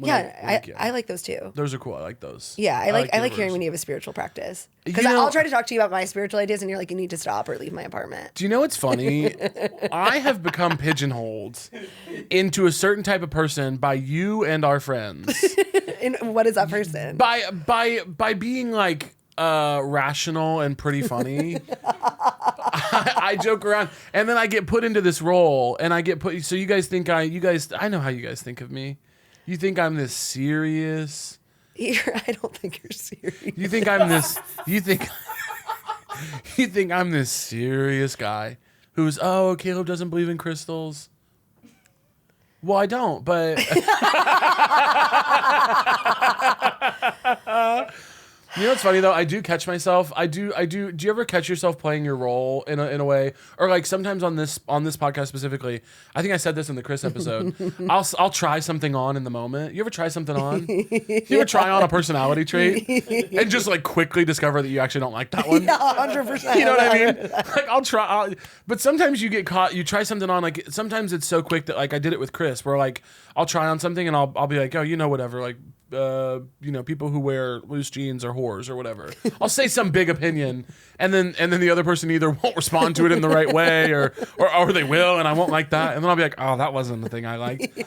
S3: I like those too.
S2: Those are cool. I like those.
S3: Yeah, I like hearing when you have a spiritual practice. Because I'll try to talk to you about my spiritual ideas, and you're like, you need to stop or leave my apartment.
S2: Do you know what's funny? I have become pigeonholed into a certain type of person by you and our friends.
S3: And what is that person?
S2: By being like rational and pretty funny. I joke around, and then I get put into this role, and I get put. So you guys think I know how you guys think of me. You think I'm this serious?
S3: I don't think you're serious.
S2: You think I'm this? You think I'm this serious guy who's Caleb doesn't believe in crystals? Well, I don't, but you know what's funny though? I do catch myself. I do. Do you ever catch yourself playing your role in a way, or like sometimes on this podcast specifically? I think I said this in the Chris episode. I'll try something on in the moment. You ever try something on? You ever try on a personality trait and just like quickly discover that you actually don't like that one?
S3: Yeah, 100%.
S2: You know what I mean? Like I'll try, but sometimes you get caught. You try something on, like sometimes it's so quick that like I did it with Chris, where like I'll try on something and I'll be like, whatever, like. People who wear loose jeans are whores or whatever. I'll say some big opinion, and then the other person either won't respond to it in the right way, or they will, and I won't like that, and then I'll be like, oh, that wasn't the thing I liked.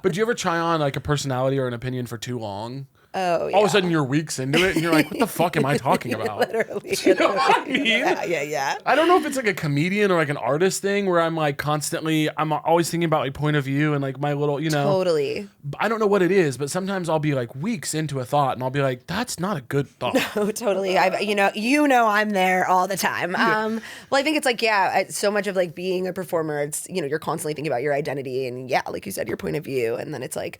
S2: But do you ever try on like a personality or an opinion for too long?
S3: Oh, yeah.
S2: All of a sudden you're weeks into it and you're like, what the fuck am I talking about?
S3: Literally.
S2: Do you know what I mean?
S3: Yeah.
S2: I don't know if it's like a comedian or like an artist thing where I'm like I'm always thinking about like point of view and like my little,
S3: Totally.
S2: I don't know what it is, but sometimes I'll be like weeks into a thought and I'll be like, that's not a good thought.
S3: No, totally. I'm there all the time. Well, I think it's like, so much of like being a performer, it's, you're constantly thinking about your identity and like you said, your point of view. And then it's like,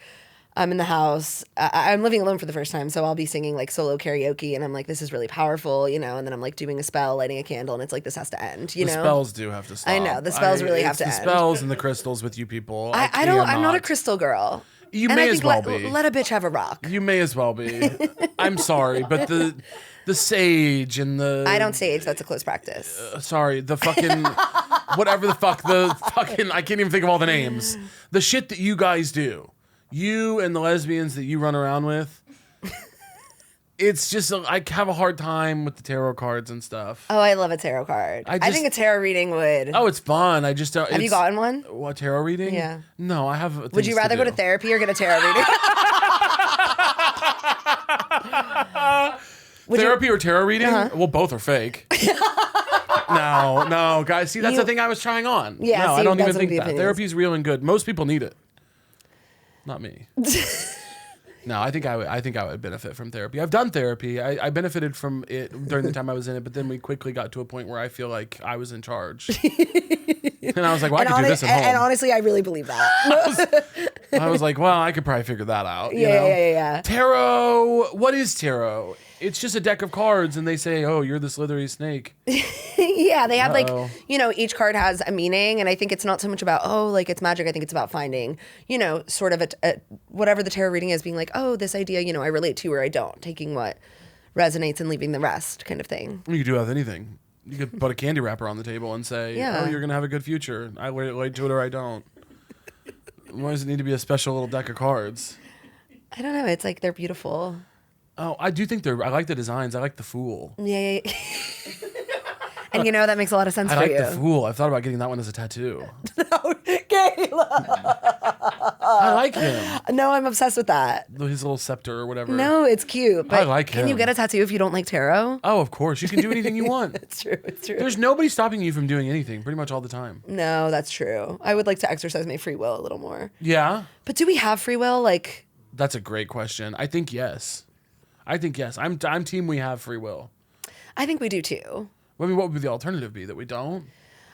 S3: I'm in the house. I'm living alone for the first time, so I'll be singing like solo karaoke, and I'm like, this is really powerful, and then I'm like doing a spell, lighting a candle, and it's like this has to end. The
S2: spells do have to stop.
S3: I know the spells really have to end.
S2: The spells and the crystals with you people.
S3: I'm not a crystal girl.
S2: You may as well be.
S3: Let a bitch have a rock.
S2: You may as well be. I'm sorry, but the sage and the
S3: I don't sage. That's a close practice.
S2: Sorry, the fucking whatever the fucking I can't even think of all the names. The shit that you guys do. You and the lesbians that you run around with, it's just, I have a hard time with the tarot cards and stuff.
S3: Oh, I love a tarot card. I think a tarot reading would.
S2: Oh, it's fun. I just don't.
S3: Have you gotten one?
S2: What, tarot reading?
S3: Yeah.
S2: No, I have.
S3: Would you rather go to therapy or get a tarot reading?
S2: Therapy or tarot reading? Uh-huh. Well, both are fake. No, guys. See, that's the thing I was trying on.
S3: Yeah,
S2: no, I don't even think that. Therapy's real and good. Most people need it. Not me. No, I think I would benefit from therapy. I've done therapy. I benefited from it during the time I was in it, but then we quickly got to a point where I feel like I was in charge. And I was like, well, I could do this at home.
S3: And honestly, I really believe that.
S2: I was like, well, I could probably figure that out.
S3: Yeah.
S2: Tarot. What is tarot? It's just a deck of cards, and they say, oh, you're the slithery snake.
S3: Yeah, they have each card has a meaning, and I think it's not so much about, it's magic. I think it's about finding, sort of a whatever the tarot reading is, being like, oh, this idea, I relate to or I don't, taking what resonates and leaving the rest kind of thing.
S2: You could do with anything. You could put a candy wrapper on the table and say, oh, you're going to have a good future. I relate to it or I don't. Why does it need to be a special little deck of cards?
S3: I don't know. It's like they're beautiful.
S2: Oh, I do think I like the designs. I like the Fool.
S3: Yeah. And that makes a lot of sense for you.
S2: I like the Fool. I've thought about getting that one as a tattoo.
S3: No, Kayla.
S2: I like him.
S3: No, I'm obsessed with that.
S2: His little scepter or whatever.
S3: No, it's cute. But
S2: I like him.
S3: Can you get a tattoo if you don't like tarot?
S2: Oh, of course. You can do anything you want.
S3: It's true.
S2: There's nobody stopping you from doing anything pretty much all the time.
S3: No, that's true. I would like to exercise my free will a little more.
S2: Yeah?
S3: But do we have free will?
S2: That's a great question. I think yes. I'm team we have free will.
S3: I think we do too.
S2: I mean, what would the alternative be? That we don't?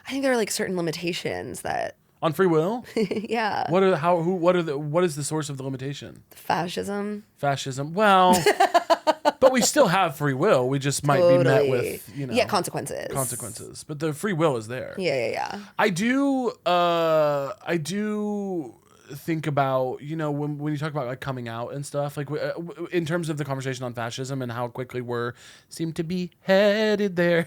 S3: I think there are like certain limitations that.
S2: On free will?
S3: Yeah.
S2: What is the source of the limitation?
S3: Fascism.
S2: Well, but we still have free will. We just might be met with,
S3: consequences.
S2: But the free will is there.
S3: Yeah.
S2: I do think about, when you talk about like coming out and stuff, like in terms of the conversation on fascism and how quickly seem to be headed there.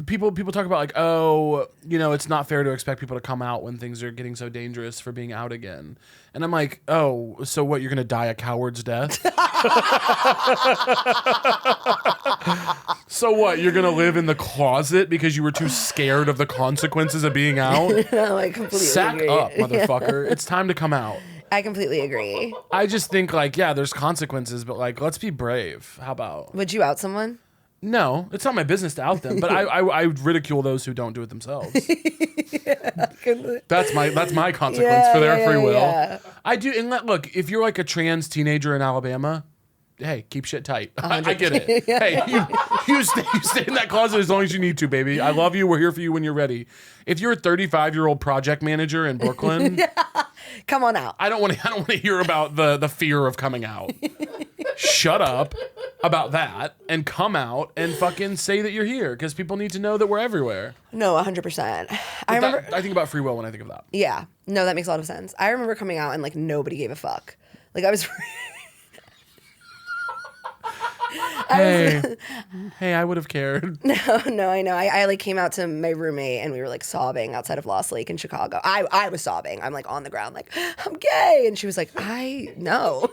S2: People talk about like, it's not fair to expect people to come out when things are getting so dangerous for being out again. And I'm like, oh, so what? You're going to die a coward's death? So what? You're going to live in the closet because you were too scared of the consequences of being out?
S3: No, I completely
S2: Sack
S3: agree.
S2: up, motherfucker. It's time to come out.
S3: I completely agree.
S2: I just think like, yeah, there's consequences, but like, let's be brave. How about?
S3: Would you out someone?
S2: No, it's not my business to out them, but I ridicule those who don't do it themselves. That's my consequence for their free will. Yeah. I do, and look, if you're like a trans teenager in Alabama, hey, keep shit tight. I get it. Hey, you stay in that closet as long as you need to, baby. I love you. We're here for you when you're ready. If you're a 35-year-old project manager in Brooklyn,
S3: come on out.
S2: I don't want to hear about the fear of coming out. Shut up about that and come out and fucking say that you're here because people need to know that we're everywhere.
S3: No, 100%.
S2: I think about free will when I think of that.
S3: Yeah. No, that makes a lot of sense. I remember coming out and like nobody gave a fuck. Like I was
S2: Hey, I would have cared.
S3: No, I know. I like came out to my roommate and we were like sobbing outside of Lost Lake in Chicago. I was sobbing. I'm like on the ground like, I'm gay. And she was like, I know.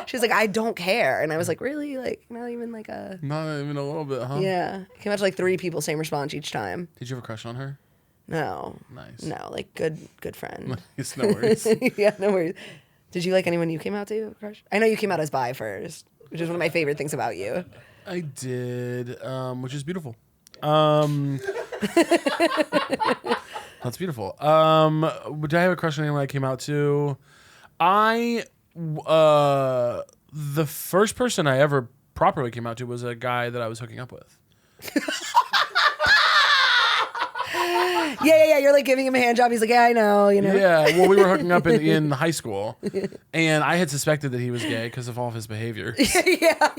S3: She was like, I don't care. And I was like, really? Like not even a
S2: little bit, huh?
S3: Yeah. Came out to like 3 people, same response each time.
S2: Did you have a crush on her?
S3: No.
S2: Nice.
S3: No, like good friend.
S2: It's no worries.
S3: Yeah, no worries. Did you like anyone you came out to, crush? I know you came out as bi first, which is one of my favorite things about you.
S2: I did, which is beautiful. That's beautiful. Did I have a crush on anyone I came out to? The first person I ever properly came out to was a guy that I was hooking up with.
S3: Yeah. You're like giving him a hand job. He's like, yeah, I know,
S2: Yeah, well, we were hooking up in high school, and I had suspected that he was gay because of all of his behavior.
S3: Yeah.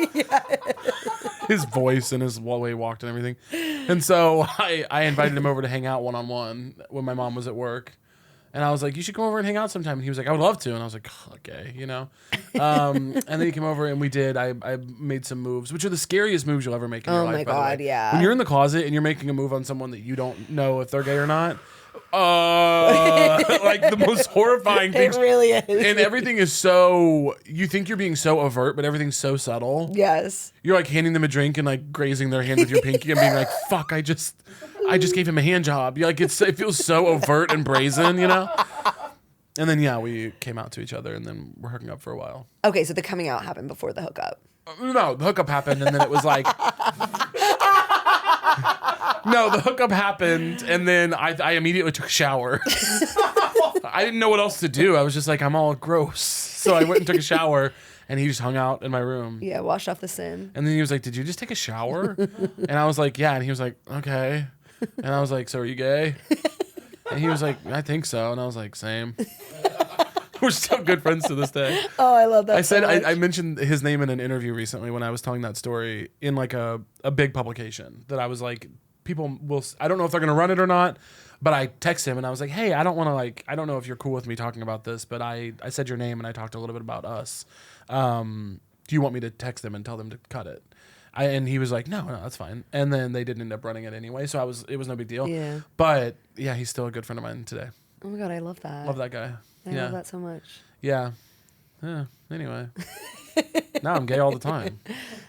S2: His voice and his way he walked and everything. And so I invited him over to hang out one-on-one when my mom was at work. And I was like, you should come over and hang out sometime. And he was like, I would love to. And I was like, okay, And then he came over and we did. I made some moves, which are the scariest moves you'll ever make in your life. Oh, my God,
S3: yeah.
S2: When you're in the closet and you're making a move on someone that you don't know if they're gay or not, like the most horrifying things.
S3: It really is.
S2: And everything is so, you think you're being so overt, but everything's so subtle.
S3: Yes.
S2: You're like handing them a drink and like grazing their hand with your pinky and being like, fuck, I just gave him a hand job. You're like, it feels so overt and brazen, And then, we came out to each other and then we're hooking up for a while.
S3: Okay, so the coming out happened before the hookup.
S2: No, the hookup happened and then it was like... No, the hookup happened and then I immediately took a shower. I didn't know what else to do. I was just like, I'm all gross. So I went and took a shower and he just hung out in my room.
S3: Yeah, washed off the sin.
S2: And then he was like, did you just take a shower? And I was like, yeah. And he was like, okay. And I was like, so are you gay? And he was like, I think so. And I was like, same. We're still good friends to this day.
S3: Oh, I love that.
S2: I said I mentioned his name in an interview recently when I was telling that story in like a big publication that I was like, people will, I don't know if they're going to run it or not, but I texted him and I was like, hey, I don't know if you're cool with me talking about this, but I said your name and I talked a little bit about us. Do you want me to text them and tell them to cut it? And he was like, no, that's fine. And then they didn't end up running it anyway, so it was no big deal.
S3: Yeah.
S2: But yeah, he's still a good friend of mine today.
S3: Oh my God, I love that.
S2: Love that guy.
S3: I love that so much.
S2: Yeah. Anyway. Now I'm gay all the time.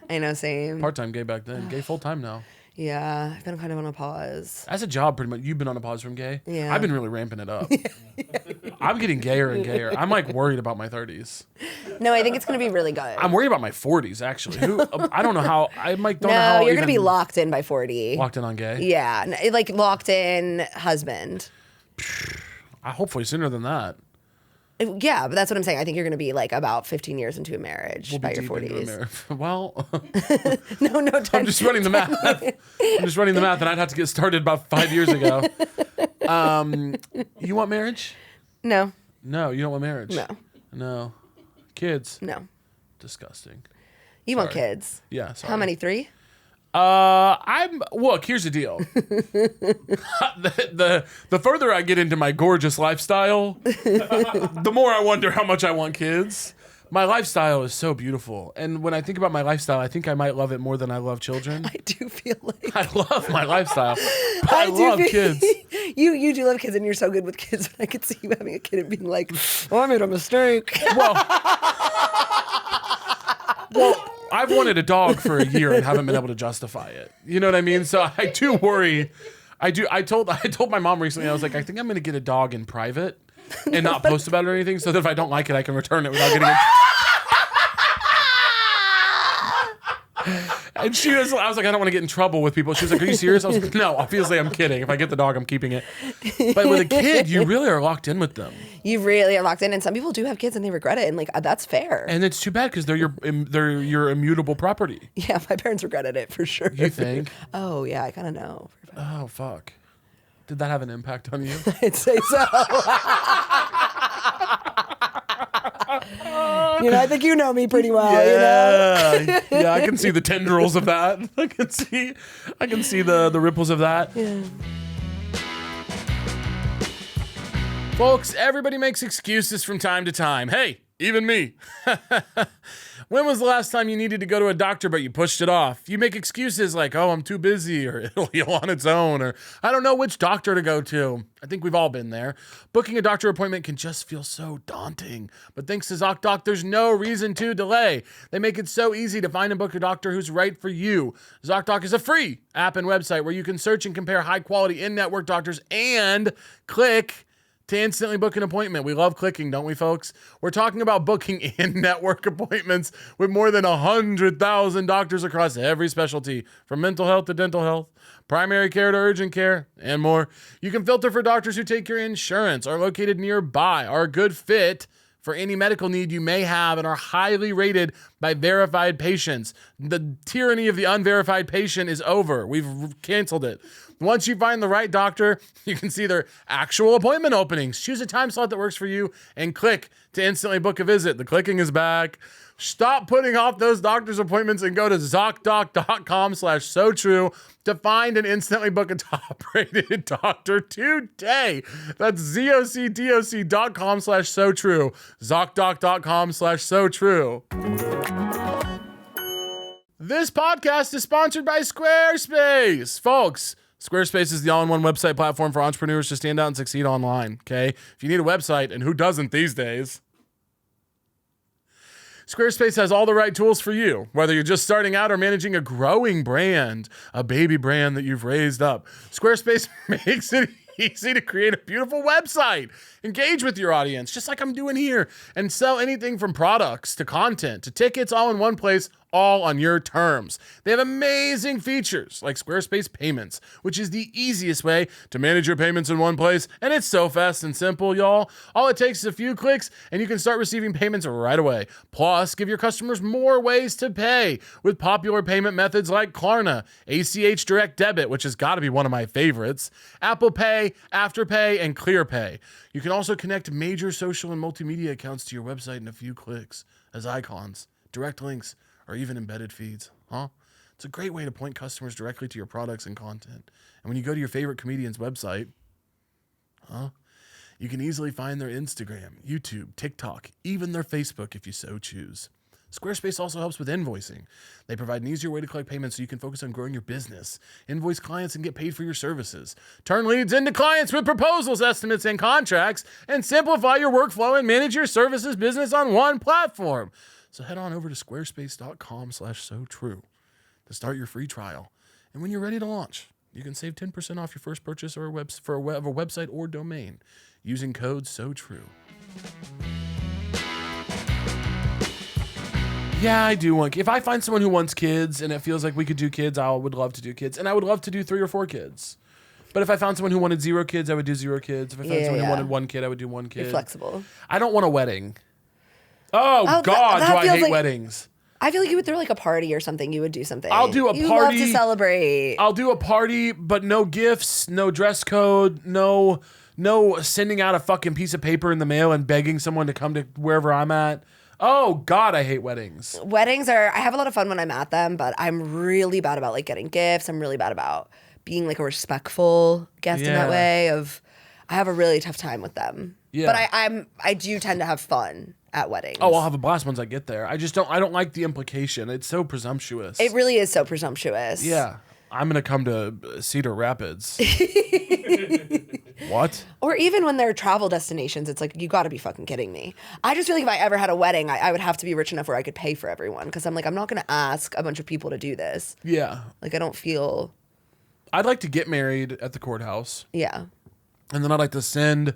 S3: I know, same.
S2: Part-time gay back then. Gay full-time now.
S3: Yeah, I've been kind of on a pause.
S2: As a job, pretty much. You've been on a pause from gay?
S3: Yeah.
S2: I've been really ramping it up. I'm getting gayer and gayer. I'm like worried about my 30s.
S3: No, I think it's going to be really good.
S2: I'm worried about my 40s, actually. I don't know how. I like don't
S3: no,
S2: know how.
S3: You're going to be locked in by 40.
S2: Locked in on gay?
S3: Yeah, like locked in husband.
S2: Hopefully sooner than that.
S3: Yeah, but that's what I'm saying. I think you're going to be like about 15 years into a marriage by your 40s.
S2: Well,
S3: no,
S2: I'm just running the math. And I'd have to get started about 5 years ago. You want marriage?
S3: No.
S2: No, you don't want marriage? No. Kids?
S3: No.
S2: Disgusting.
S3: You want kids?
S2: Yeah, sorry.
S3: How many, 3?
S2: Look, here's the deal. The further I get into my gorgeous lifestyle, the more I wonder how much I want kids. My lifestyle is so beautiful. And when I think about my lifestyle, I think I might love it more than I love children.
S3: I do feel like
S2: I love my lifestyle. But I love kids.
S3: You do love kids, and you're so good with kids. But I could see you having a kid and being like, "Oh, I made a mistake."
S2: Well, I've wanted a dog for a year and haven't been able to justify it. You know what I mean? So I do worry. I told my mom recently, I was like, I think I'm going to get a dog in private and not post about it or anything, so that if I don't like it, I can return it without getting it. And I was like, I don't want to get in trouble with people. She was like, are you serious? I was like, no, obviously I'm kidding. If I get the dog, I'm keeping it. But with a kid, you really are locked in with them.
S3: You really are locked in. And some people do have kids and they regret it. And like, that's fair.
S2: And it's too bad because they're your immutable property.
S3: Yeah, my parents regretted it for sure.
S2: You think?
S3: Oh, yeah, I kind of know.
S2: Oh, fuck. Did that have an impact on you?
S3: I'd say so. I think you know me pretty well.
S2: Yeah, I can see the tendrils of that. I can see the ripples of that.
S3: Yeah.
S2: Folks, everybody makes excuses from time to time. Hey, even me. When was the last time you needed to go to a doctor but you pushed it off? You make excuses like, oh, I'm too busy, or it'll heal on its own, or I don't know which doctor to go to. I think we've all been there. Booking a doctor appointment can just feel so daunting. But thanks to ZocDoc, there's no reason to delay. They make it so easy to find and book a doctor who's right for you. ZocDoc is a free app and website where you can search and compare high-quality in-network doctors and click to instantly book an appointment. We love clicking, don't we, folks? We're talking about booking in-network appointments with more than 100,000 doctors across every specialty, from mental health to dental health, primary care to urgent care, and more. You can filter for doctors who take your insurance, are located nearby, are a good fit for any medical need you may have, and are highly rated by verified patients. The tyranny of the unverified patient is over. We've canceled it. Once you find the right doctor, you can see their actual appointment openings. Choose a time slot that works for you and click to instantly book a visit. The clicking is back. Stop putting off those doctor's appointments and go to ZocDoc.com/SoTrue to find and instantly book a top-rated doctor today. That's ZocDoc.com/SoTrue. ZocDoc.com/SoTrue. This podcast is sponsored by Squarespace. Folks, Squarespace is the all-in-one website platform for entrepreneurs to stand out and succeed online, okay? If you need a website, and who doesn't these days, Squarespace has all the right tools for you, whether you're just starting out or managing a growing brand, a baby brand that you've raised up. Squarespace makes it easy to create a beautiful website, engage with your audience, just like I'm doing here, and sell anything from products to content to tickets all in one place, all on your terms. They have amazing features like Squarespace Payments, which is the easiest way to manage your payments in one place, and it's so fast and simple, y'all. All it takes is a few clicks, and you can start receiving payments right away. Plus, give your customers more ways to pay with popular payment methods like Klarna, ACH Direct Debit, which has got to be one of my favorites, Apple Pay, Afterpay, and ClearPay. You can also connect major social and multimedia accounts to your website in a few clicks as icons, direct links, or even embedded feeds, huh? It's a great way to point customers directly to your products and content. And when you go to your favorite comedian's website, you can easily find their Instagram, YouTube, TikTok, even their Facebook if you so choose. Squarespace also helps with invoicing. They provide an easier way to collect payments so you can focus on growing your business, invoice clients, and get paid for your services. Turn leads into clients with proposals, estimates, and contracts, and simplify your workflow and manage your services business on one platform. So head on over to squarespace.com/SoTrue to start your free trial. And when you're ready to launch, you can save 10% off your first purchase or a website or domain using code SoTrue. Yeah, I do want. If I find someone who wants kids and it feels like we could do kids, I would love to do kids, and I would love to do 3 or 4 kids. But if I found someone who wanted 0 kids, I would do 0 kids. If I found someone who wanted 1 kid, I would do 1 kid.
S3: You're flexible.
S2: I don't want a wedding. Oh, God,
S3: that
S2: do I hate
S3: like,
S2: weddings.
S3: I feel like you would throw like a party or something. You would do something.
S2: I'll do a party.
S3: You love to celebrate.
S2: I'll do a party, but no gifts, no dress code, no sending out a fucking piece of paper in the mail and begging someone to come to wherever I'm at. Oh, God, I hate weddings.
S3: Weddings I have a lot of fun when I'm at them, but I'm really bad about like getting gifts. I'm really bad about being like a respectful guest in that way I have a really tough time with them. Yeah. But I do tend to have fun at weddings.
S2: Oh, I'll have a blast once I get there. I don't like the implication. It's so presumptuous.
S3: It really is so presumptuous.
S2: Yeah. I'm going to come to Cedar Rapids. What?
S3: Or even when they're travel destinations, it's like, you got to be fucking kidding me. I just feel like if I ever had a wedding, I would have to be rich enough where I could pay for everyone. Because I'm like, I'm not going to ask a bunch of people to do this.
S2: Yeah.
S3: Like, I don't feel...
S2: I'd like to get married at the courthouse.
S3: Yeah.
S2: And then I'd like to send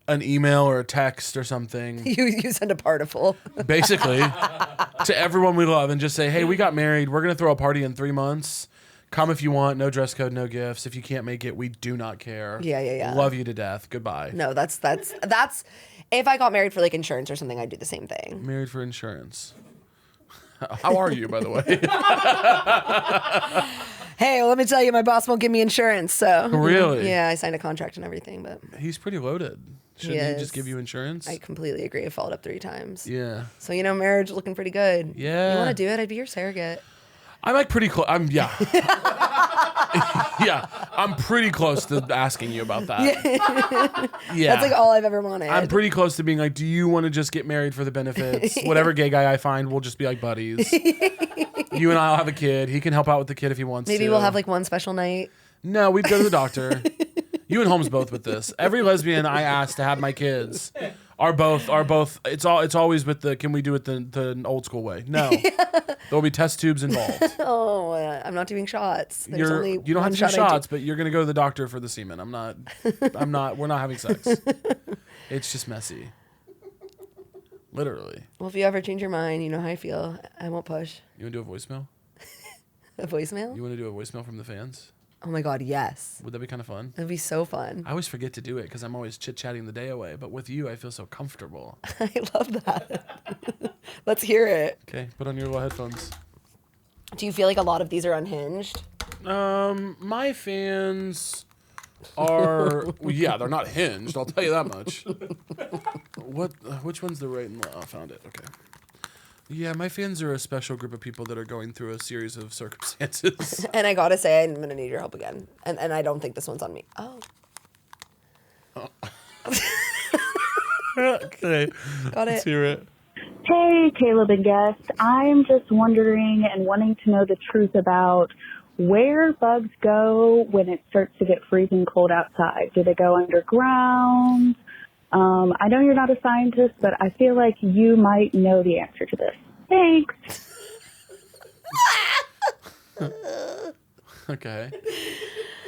S2: an email or a text or something.
S3: You send a particle.
S2: Basically, to everyone we love and just say, hey, we got married. We're going to throw a party in 3 months. Come if you want. No dress code, no gifts. If you can't make it, we do not care.
S3: Yeah.
S2: Love you to death. Goodbye.
S3: No, that's if I got married for like insurance or something, I'd do the same thing.
S2: Married for insurance. How are you, by the way?
S3: Hey, well, let me tell you, my boss won't give me insurance, so.
S2: Really?
S3: Yeah, I signed a contract and everything, but.
S2: He's pretty loaded. Shouldn't he just give you insurance?
S3: I completely agree. I followed up 3 times.
S2: Yeah.
S3: So, marriage looking pretty good.
S2: Yeah.
S3: You want to do it? I'd be your surrogate.
S2: I'm like pretty close. Yeah. Yeah. I'm pretty close to asking you about that. Yeah.
S3: That's like all I've ever wanted.
S2: I'm pretty close to being like, do you want to just get married for the benefits? Whatever gay guy I find, we'll just be like buddies. You and I'll have a kid. He can help out with the kid if he wants to.
S3: Maybe we'll have like one special night.
S2: No, we'd go to the doctor. You and Holmes both with this. Every lesbian I ask to have my kids are both. It's always with the, can we do it the old school way? No. There'll be test tubes involved.
S3: Oh, I'm not doing shots.
S2: You don't have to do shots, but you're gonna go to the doctor for the semen. We're not having sex. It's just messy. Literally.
S3: Well, if you ever change your mind, you know how I feel. I won't push.
S2: You wanna do a voicemail?
S3: A voicemail?
S2: You wanna do a voicemail from the fans?
S3: Oh my God, yes.
S2: Would that be kind of fun?
S3: That'd be so fun.
S2: I always forget to do it because I'm always chit-chatting the day away. But with you, I feel so comfortable.
S3: I love that. Let's hear it.
S2: Okay, put on your little headphones.
S3: Do you feel like a lot of these are unhinged?
S2: My fans are... well, yeah, they're not hinged. I'll tell you that much. Which one's the right and left? Oh, I found it. Okay. Yeah, my fans are a special group of people that are going through a series of circumstances.
S3: And I gotta say, I'm gonna need your help again. And I don't think this one's on me. Oh.
S2: Okay.
S3: Got it.
S2: Let's hear it.
S4: Hey, Caleb and guest. I'm just wondering and wanting to know the truth about where bugs go when it starts to get freezing cold outside. Do they go underground? I know you're not a scientist, but I feel like you might know the answer to this. Thanks.
S2: Okay.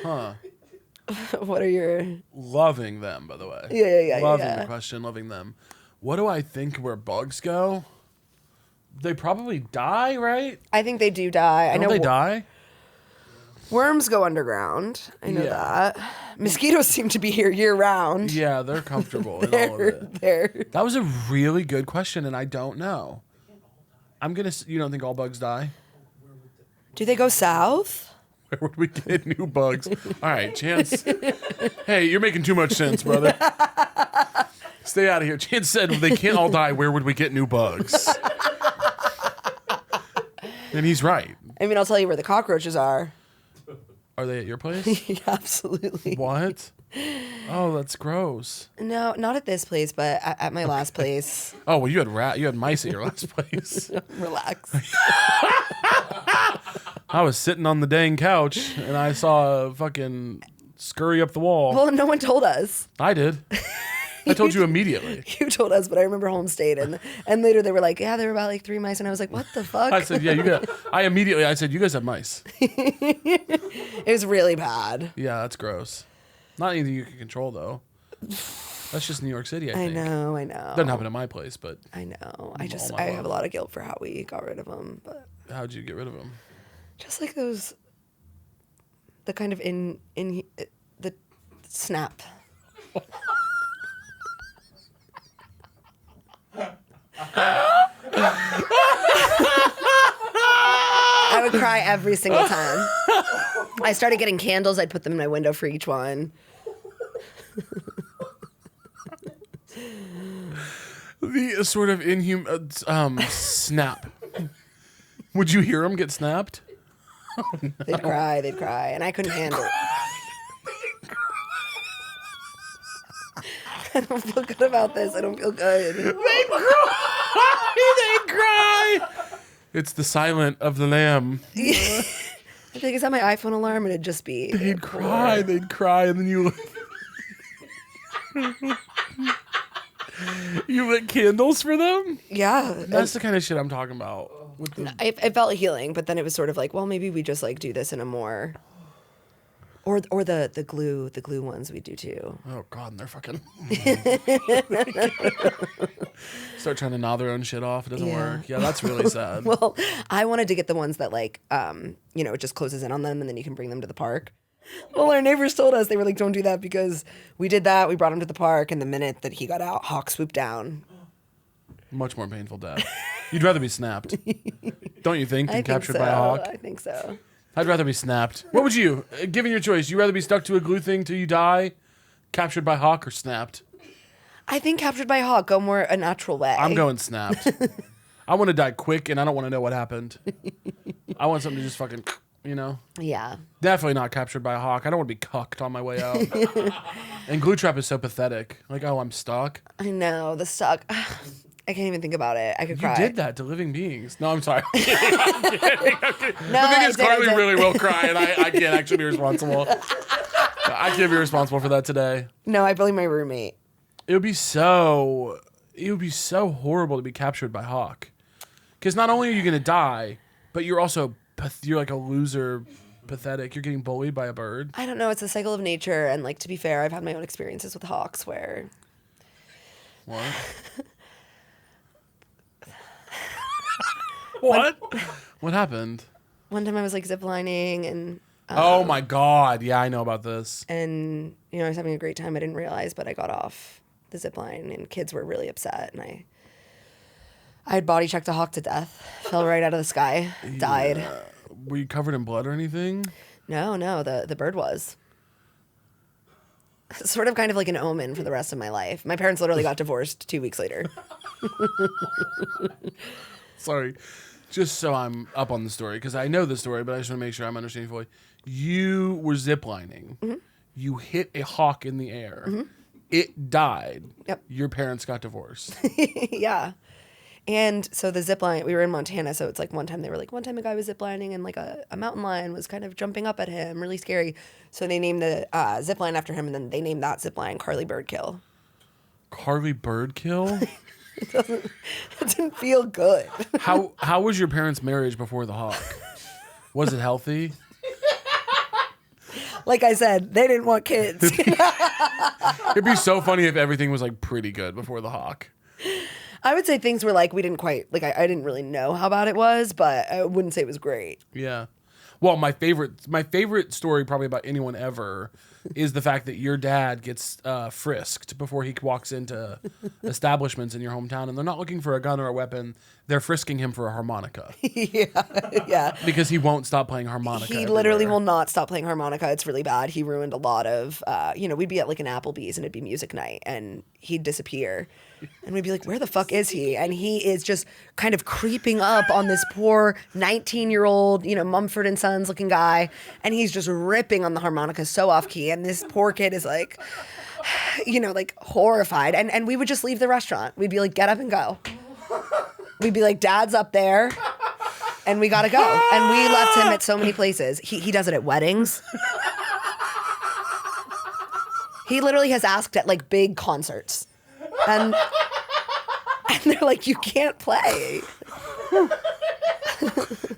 S2: Huh.
S3: What are your...
S2: Loving them, by the way.
S3: Yeah.
S2: Loving the question, loving them. What do I think where bugs go? They probably die, right?
S3: I think they do die. I know
S2: they die?
S3: Worms go underground. I know that. Mosquitoes seem to be here year round.
S2: Yeah, they're comfortable in all of it. That was a really good question, and I don't know. You don't think all bugs die?
S3: Do they go south?
S2: Where would we get new bugs? All right, Chance. Hey, you're making too much sense, brother. Stay out of here. Chance said they can't all die. Where would we get new bugs? And he's right.
S3: I mean, I'll tell you where the cockroaches are.
S2: Are they at your place?
S3: Yeah, absolutely.
S2: What? Oh, that's gross.
S3: No, not at this place, but at my last place.
S2: Oh, well, you had mice at your last place.
S3: Relax.
S2: I was sitting on the dang couch and I saw a fucking scurry up the wall.
S3: Well, no one told us.
S2: I did. I told you immediately.
S3: You told us, but I remember home stayed and later they were like, yeah, there were about like 3 mice, and I was like, what the fuck?
S2: I said, yeah, I said, you guys have mice.
S3: It was really bad.
S2: Yeah, that's gross. Not anything you can control though. That's just New York City, I think.
S3: I know.
S2: Doesn't happen at my place, but
S3: I know. I have a lot of guilt for how we got rid of them. But
S2: how'd you get rid of them?
S3: just like the kind of the snap. I would cry every single time. I started getting candles. I'd put them in my window for each one.
S2: The sort of inhuman snap. Would you hear them get snapped?
S3: Oh, no. They'd cry, and I couldn't handle it. I don't feel good about this. I don't feel good.
S2: They cry. They cry. It's the silent of the lamb.
S3: I think it's on my iPhone alarm, and it'd just be.
S2: They'd cry, and then you. You lit candles for them?
S3: Yeah.
S2: That's the kind of shit I'm talking about. With the...
S3: It felt healing, but then it was sort of like, well, maybe we just like do this in a more. Or the glue ones we do too.
S2: Oh God, and they're fucking. Start trying to gnaw their own shit off. It doesn't work. Yeah, that's really sad.
S3: Well, I wanted to get the ones that like, it just closes in on them and then you can bring them to the park. Well, our neighbors told us, they were like, don't do that because we did that. We brought him to the park, and the minute that he got out, Hawk swooped down.
S2: Much more painful death. You'd rather be snapped, don't you think, than captured by a hawk?
S3: I think so.
S2: I'd rather be snapped. What would you, given your choice, you rather be stuck to a glue thing till you die, captured by hawk, or snapped?
S3: I think captured by a hawk, go more a natural way.
S2: I'm going snapped. I want to die quick, and I don't want to know what happened. I want something to just fucking,
S3: Yeah.
S2: Definitely not captured by a hawk. I don't want to be cucked on my way out. And glue trap is so pathetic. Like, oh, I'm stuck.
S3: I know, the stuck. I can't even think about it. I could cry.
S2: You did that to living beings. No, I'm sorry. I'm kidding.
S3: No,
S2: the thing is, Carly
S3: I
S2: really will cry, and I can't actually be responsible. I can't be responsible for that today.
S3: No, I blame my roommate.
S2: It would be so horrible to be captured by hawk. Because not only are you going to die, but you're also, you're like a loser, pathetic. You're getting bullied by a bird.
S3: I don't know. It's a cycle of nature. And like, to be fair, I've had my own experiences with hawks where...
S2: What? What? What happened?
S3: One time I was like ziplining and...
S2: oh my God. Yeah, I know about this.
S3: And, I was having a great time. I didn't realize, but I got off the zip line and kids were really upset. And I had body checked a hawk to death. Fell right out of the sky. Died.
S2: Were you covered in blood or anything?
S3: No, the bird was. Sort of kind of like an omen for the rest of my life. My parents literally got divorced 2 weeks later.
S2: Sorry. Just so I'm up on the story, because I know the story, but I just want to make sure I'm understanding fully. You were ziplining. Mm-hmm. You hit a hawk in the air. Mm-hmm. It died.
S3: Yep.
S2: Your parents got divorced.
S3: Yeah. And so the zip line, we were in Montana, so it's like one time a guy was ziplining and like a mountain lion was kind of jumping up at him, really scary. So they named the zip line after him, and then they named that zip line Carly Birdkill.
S2: Carly Birdkill?
S3: It didn't feel good.
S2: How was your parents' marriage before the hawk? Was it healthy?
S3: Like I said, they didn't want kids.
S2: It'd be so funny if everything was like pretty good before the hawk.
S3: I would say things were like, we didn't quite, like I didn't really know how bad it was, but I wouldn't say it was great.
S2: Yeah. Well, my favorite story probably about anyone ever is the fact that your dad gets frisked before he walks into establishments in your hometown, and they're not looking for a gun or a weapon. They're frisking him for a harmonica.
S3: Yeah.
S2: Because he won't stop playing harmonica.
S3: He literally will not stop playing harmonica. It's really bad. He ruined a lot of, we'd be at like an Applebee's and it'd be music night and he'd disappear. And we'd be like, where the fuck is he? And he is just kind of creeping up on this poor 19-year-old, Mumford & Sons looking guy. And he's just ripping on the harmonica so off key. And this poor kid is like, like horrified. And we would just leave the restaurant. We'd be like, get up and go. We'd be like, Dad's up there. And we gotta go. And we left him at so many places. He does it at weddings. He literally has asked at like big concerts. And they're like, you can't play.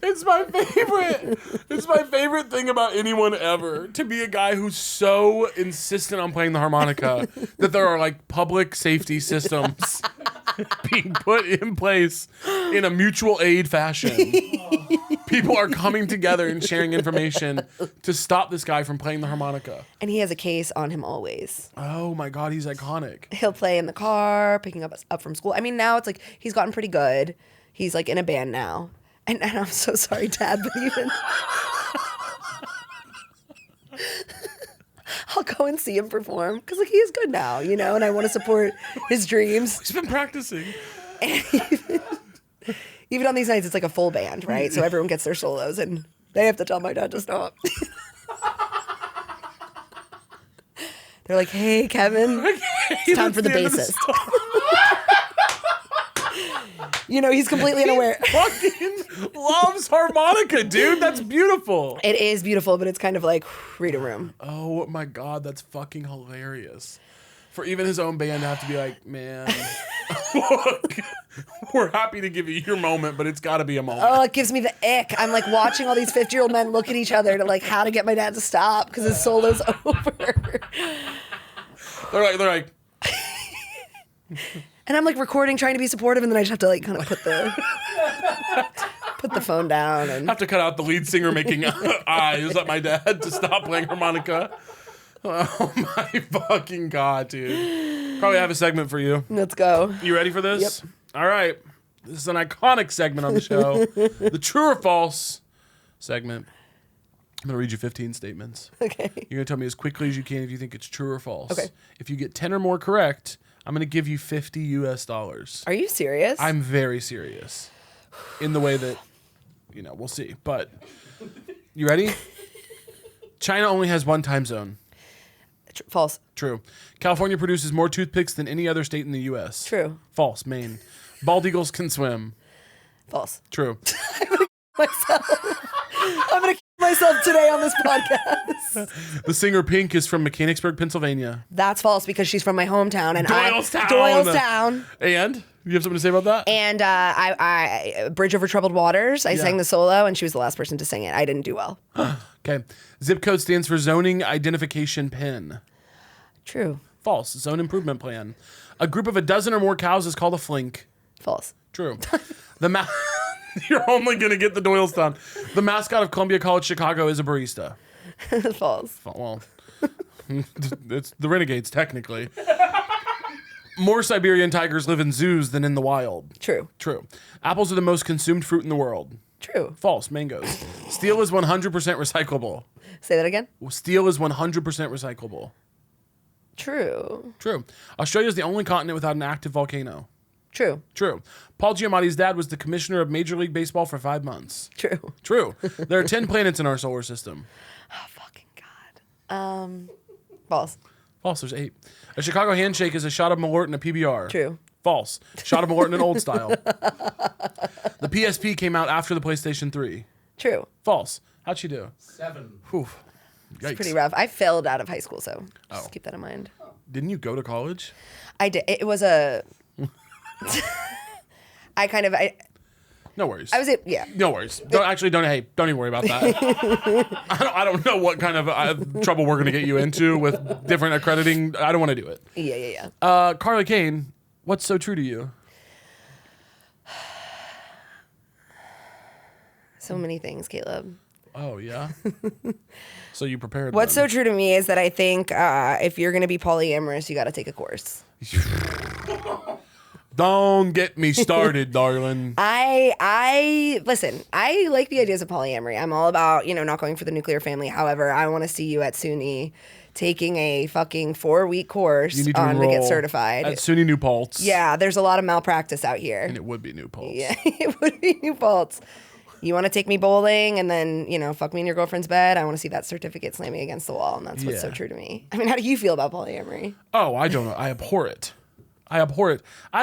S2: It's my favorite. It's my favorite thing about anyone ever, to be a guy who's so insistent on playing the harmonica that there are like public safety systems being put in place in a mutual aid fashion. People are coming together and sharing information to stop this guy from playing the harmonica.
S3: And he has a case on him always.
S2: Oh my God, he's iconic.
S3: He'll play in the car, picking us up from school. I mean, now it's like he's gotten pretty good. He's like in a band now. And I'm so sorry, Dad, but even I'll go and see him perform because like he is good now, you know, and I want to support his dreams.
S2: He's been practicing.
S3: Even on these nights, it's like a full band, right? So everyone gets their solos, and they have to tell my dad to stop. They're like, "Hey, Kevin, it's time for the bassist." You know, he's completely unaware.
S2: Fucking loves harmonica, dude. That's beautiful.
S3: It is beautiful, but it's kind of like read a room.
S2: Oh my God, that's fucking hilarious. For even his own band to have to be like, man, look, we're happy to give you your moment, but it's got to be a moment.
S3: Oh, it gives me the ick. I'm like watching all these 50-year-old men look at each other to like how to get my dad to stop because his solo's over.
S2: They're like.
S3: And I'm like recording, trying to be supportive, and then I just have to like kind of put the phone down and
S2: Have to cut out the lead singer making eyes at my dad to stop playing harmonica. Oh my fucking God, dude. Probably have a segment for you.
S3: let's go.
S2: You ready for this?
S3: Yep.
S2: All right. This is an iconic segment on the show. The true or false segment. I'm going to read you 15 statements.
S3: Okay.
S2: You're going to tell me as quickly as you can if you think it's true or false.
S3: Okay.
S2: If you get 10 or more correct, I'm going to give you $50 US.
S3: Are you serious?
S2: I'm very serious in the way that, you know, we'll see. But you ready? China only has one time zone.
S3: False.
S2: True. California produces more toothpicks than any other state in the U.S.
S3: True.
S2: False. Maine. Bald eagles can swim.
S3: False.
S2: True.
S3: I'm going to kill myself today on this podcast.
S2: The singer Pink is from Mechanicsburg, Pennsylvania.
S3: That's false because she's from my hometown. And
S2: Doylestown.
S3: Doylestown.
S2: And? You have something to say about that?
S3: And I Bridge Over Troubled Waters. I sang the solo, and she was the last person to sing it. I didn't do well.
S2: Okay. Zip code stands for Zoning Identification Pin.
S3: True.
S2: False. Zone Improvement Plan. A group of a dozen or more cows is called a flink.
S3: False.
S2: True. You're only going to get the Doylestown. The mascot of Columbia College Chicago is a barista.
S3: False.
S2: Well, it's the Renegades, technically. More Siberian tigers live in zoos than in the wild.
S3: True.
S2: True. Apples are the most consumed fruit in the world.
S3: True.
S2: False. Mangoes. Steel is 100% recyclable.
S3: Say that again.
S2: Steel is 100% recyclable.
S3: True.
S2: True. Australia is the only continent without an active volcano.
S3: True.
S2: True. Paul Giamatti's dad was the commissioner of Major League Baseball for 5 months.
S3: True.
S2: True. There are 10 planets in our solar system.
S3: Oh, fucking God. False.
S2: False. There's 8. A Chicago handshake is a shot of Malort and a PBR.
S3: True.
S2: False. Shot of Malort in an old style. The PSP came out after the PlayStation 3.
S3: True.
S2: False. How'd she do?
S5: 7.
S2: Whew. Yikes.
S3: It's pretty rough. I failed out of high school, so just keep that in mind.
S2: Didn't you go to college?
S3: I did. It was a...
S2: No worries.
S3: I was, yeah.
S2: No worries. Don't even worry about that. I don't know what kind of trouble we're going to get you into with different accrediting. I don't want to do it.
S3: Yeah.
S2: Carly Kane, what's so true to you?
S3: So many things, Caleb.
S2: Oh, yeah? So you prepared
S3: What's
S2: them.
S3: so true to me is that I think if you're going to be polyamorous, you got to take a course.
S2: Don't get me started, darling.
S3: I listen, I like the ideas of polyamory. I'm all about, not going for the nuclear family. However, I want to see you at SUNY taking a fucking 4-week course
S2: You need to
S3: to
S2: enroll
S3: get certified.
S2: at SUNY New Paltz.
S3: Yeah, there's a lot of malpractice out here.
S2: And it would be New Paltz.
S3: Yeah, it would be New Paltz. You want to take me bowling and then, fuck me in your girlfriend's bed? I want to see that certificate slamming against the wall, and that's what's so true to me. I mean, how do you feel about polyamory?
S2: Oh, I don't know. I abhor it. I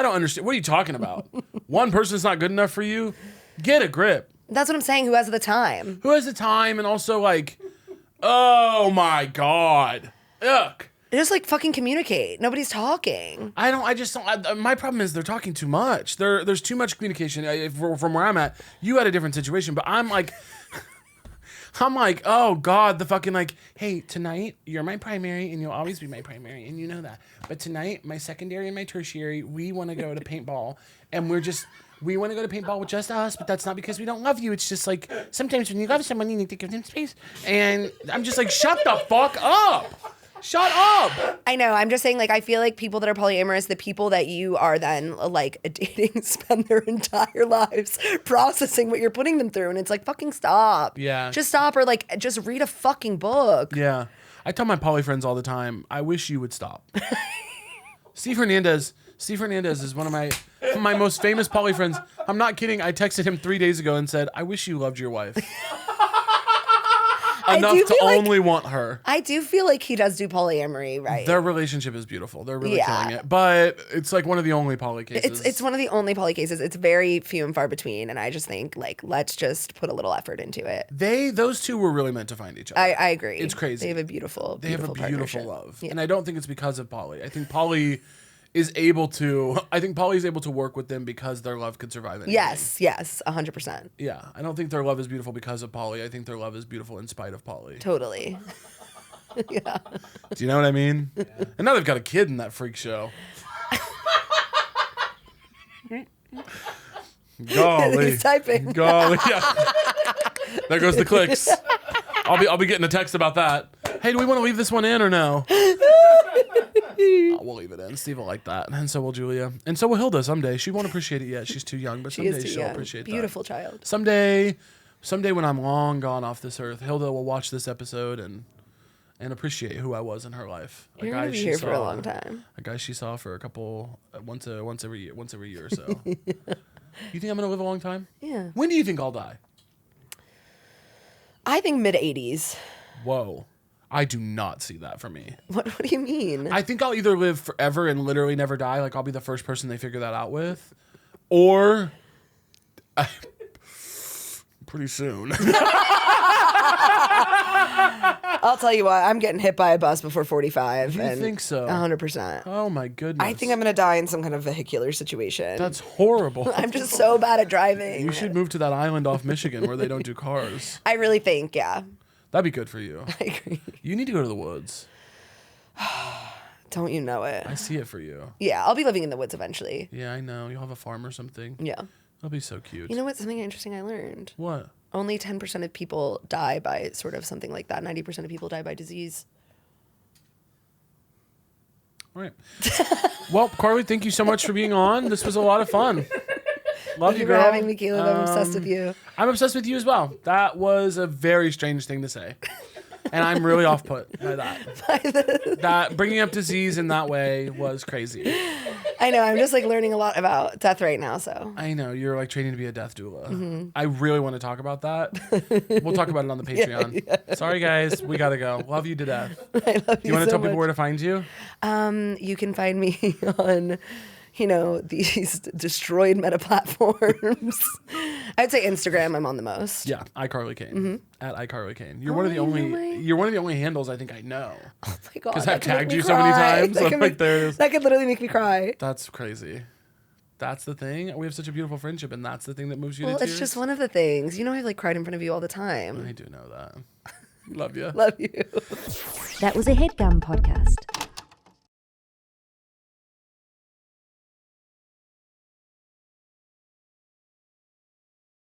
S2: don't understand. What are you talking about? One person's not good enough for you? Get a grip.
S3: That's what I'm saying. Who has the time?
S2: Who has the time? And also, oh my God. Yuck.
S3: Just fucking communicate. Nobody's talking.
S2: I just don't. My problem is they're talking too much. There's too much communication. From where I'm at, you had a different situation, but I'm like, oh God, the fucking hey, tonight you're my primary and you'll always be my primary and you know that. But tonight, my secondary and my tertiary, we want to go to paintball and we're we want to go to paintball with just us, but that's not because we don't love you. It's just like sometimes when you love someone, you need to give them space. And I'm just like, shut the fuck up. Shut up.
S3: I know. I'm just saying, like, I feel like people that are polyamorous, the people that you are then, like, dating, spend their entire lives processing what you're putting them through. And it's like, fucking stop.
S2: Yeah.
S3: Just stop, or, like, just read a fucking book.
S2: Yeah. I tell my poly friends all the time, I wish you would stop. Steve Hernandez is one of my most famous poly friends. I'm not kidding. I texted him 3 days ago and said, I wish you loved your wife. Enough to only want her.
S3: I do feel like he does do polyamory, right?
S2: Their relationship is beautiful. They're really killing it. But it's like one of the only poly cases.
S3: It's one of the only poly cases. It's very few and far between. And I just think, like, let's just put a little effort into it.
S2: Those two were really meant to find each other.
S3: I agree.
S2: It's crazy.
S3: They have a beautiful
S2: love.
S3: Yeah.
S2: And I don't think it's because of Polly. I think Polly is able to work with them because their love could survive anything.
S3: Yes, 100%.
S2: Yeah. I don't think their love is beautiful because of Polly. I think their love is beautiful in spite of Polly.
S3: Totally. Yeah.
S2: Do you know what I mean? Yeah. And now they've got a kid in that freak show. Golly.
S3: He's typing.
S2: Golly. Yeah. There goes the clicks. I'll be getting a text about that. Hey, do we want to leave this one in or no? We'll leave it in. Steve will like that. And so will Julia. And so will Hilda someday. She won't appreciate it yet. She's too young, but someday she'll appreciate
S3: Beautiful
S2: that.
S3: Child.
S2: Someday when I'm long gone off this earth, Hilda will watch this episode and appreciate who I was in her life.
S3: You're going to be here for a long time.
S2: A guy she saw for a couple, once every year or so. You think I'm going to live a long time?
S3: Yeah.
S2: When do you think I'll die?
S3: I think mid-80s.
S2: Whoa. I do not see that for me.
S3: What do you mean?
S2: I think I'll either live forever and literally never die, like I'll be the first person they figure that out with, or pretty soon.
S3: I'll tell you what, I'm getting hit by a bus before 45.
S2: You think so?
S3: 100%.
S2: Oh my goodness.
S3: I think I'm going to die in some kind of vehicular situation.
S2: That's horrible.
S3: I'm just so bad at driving.
S2: You should move to that island off Michigan where they don't do cars.
S3: I really think, yeah.
S2: That'd be good for you.
S3: I agree.
S2: You need to go to the woods.
S3: Don't you know it?
S2: I see it for you.
S3: Yeah, I'll be living in the woods eventually.
S2: Yeah, I know. You'll have a farm or something.
S3: Yeah.
S2: That'll be so cute.
S3: You know what's something interesting I learned?
S2: What?
S3: Only 10% of people die by sort of something like that. 90% of people die by disease.
S2: All right. Well, Carly, thank you so much for being on. This was a lot of fun. Love you, girl.
S3: Thank you for having me, Caleb. I'm obsessed with you.
S2: I'm obsessed with you as well. That was a very strange thing to say. And I'm really off-put by that. That bringing up disease in that way was crazy.
S3: I know. I'm just like learning a lot about death right now. So
S2: I know. You're like training to be a death doula. Mm-hmm. I really want to talk about that. We'll talk about it on the Patreon. Yeah. Sorry, guys. We got to go. Love you to death.
S3: I love you.
S2: You want to tell
S3: much.
S2: people where to find you?
S3: You can find me on, these destroyed meta platforms. I'd say Instagram. I'm on the most.
S2: Yeah, iCarly Kane. Mm-hmm. At iCarly Kane. You're one of the only handles I think I know.
S3: Oh my god!
S2: Because I've tagged you so many times.
S3: That could literally make me cry.
S2: That's crazy. That's the thing. We have such a beautiful friendship, and that's the thing that moves you to tears.
S3: Well, it's just one of the things. I've like cried in front of you all the time.
S2: I do know that. Love you.
S3: Love you.
S1: That was a Headgum podcast.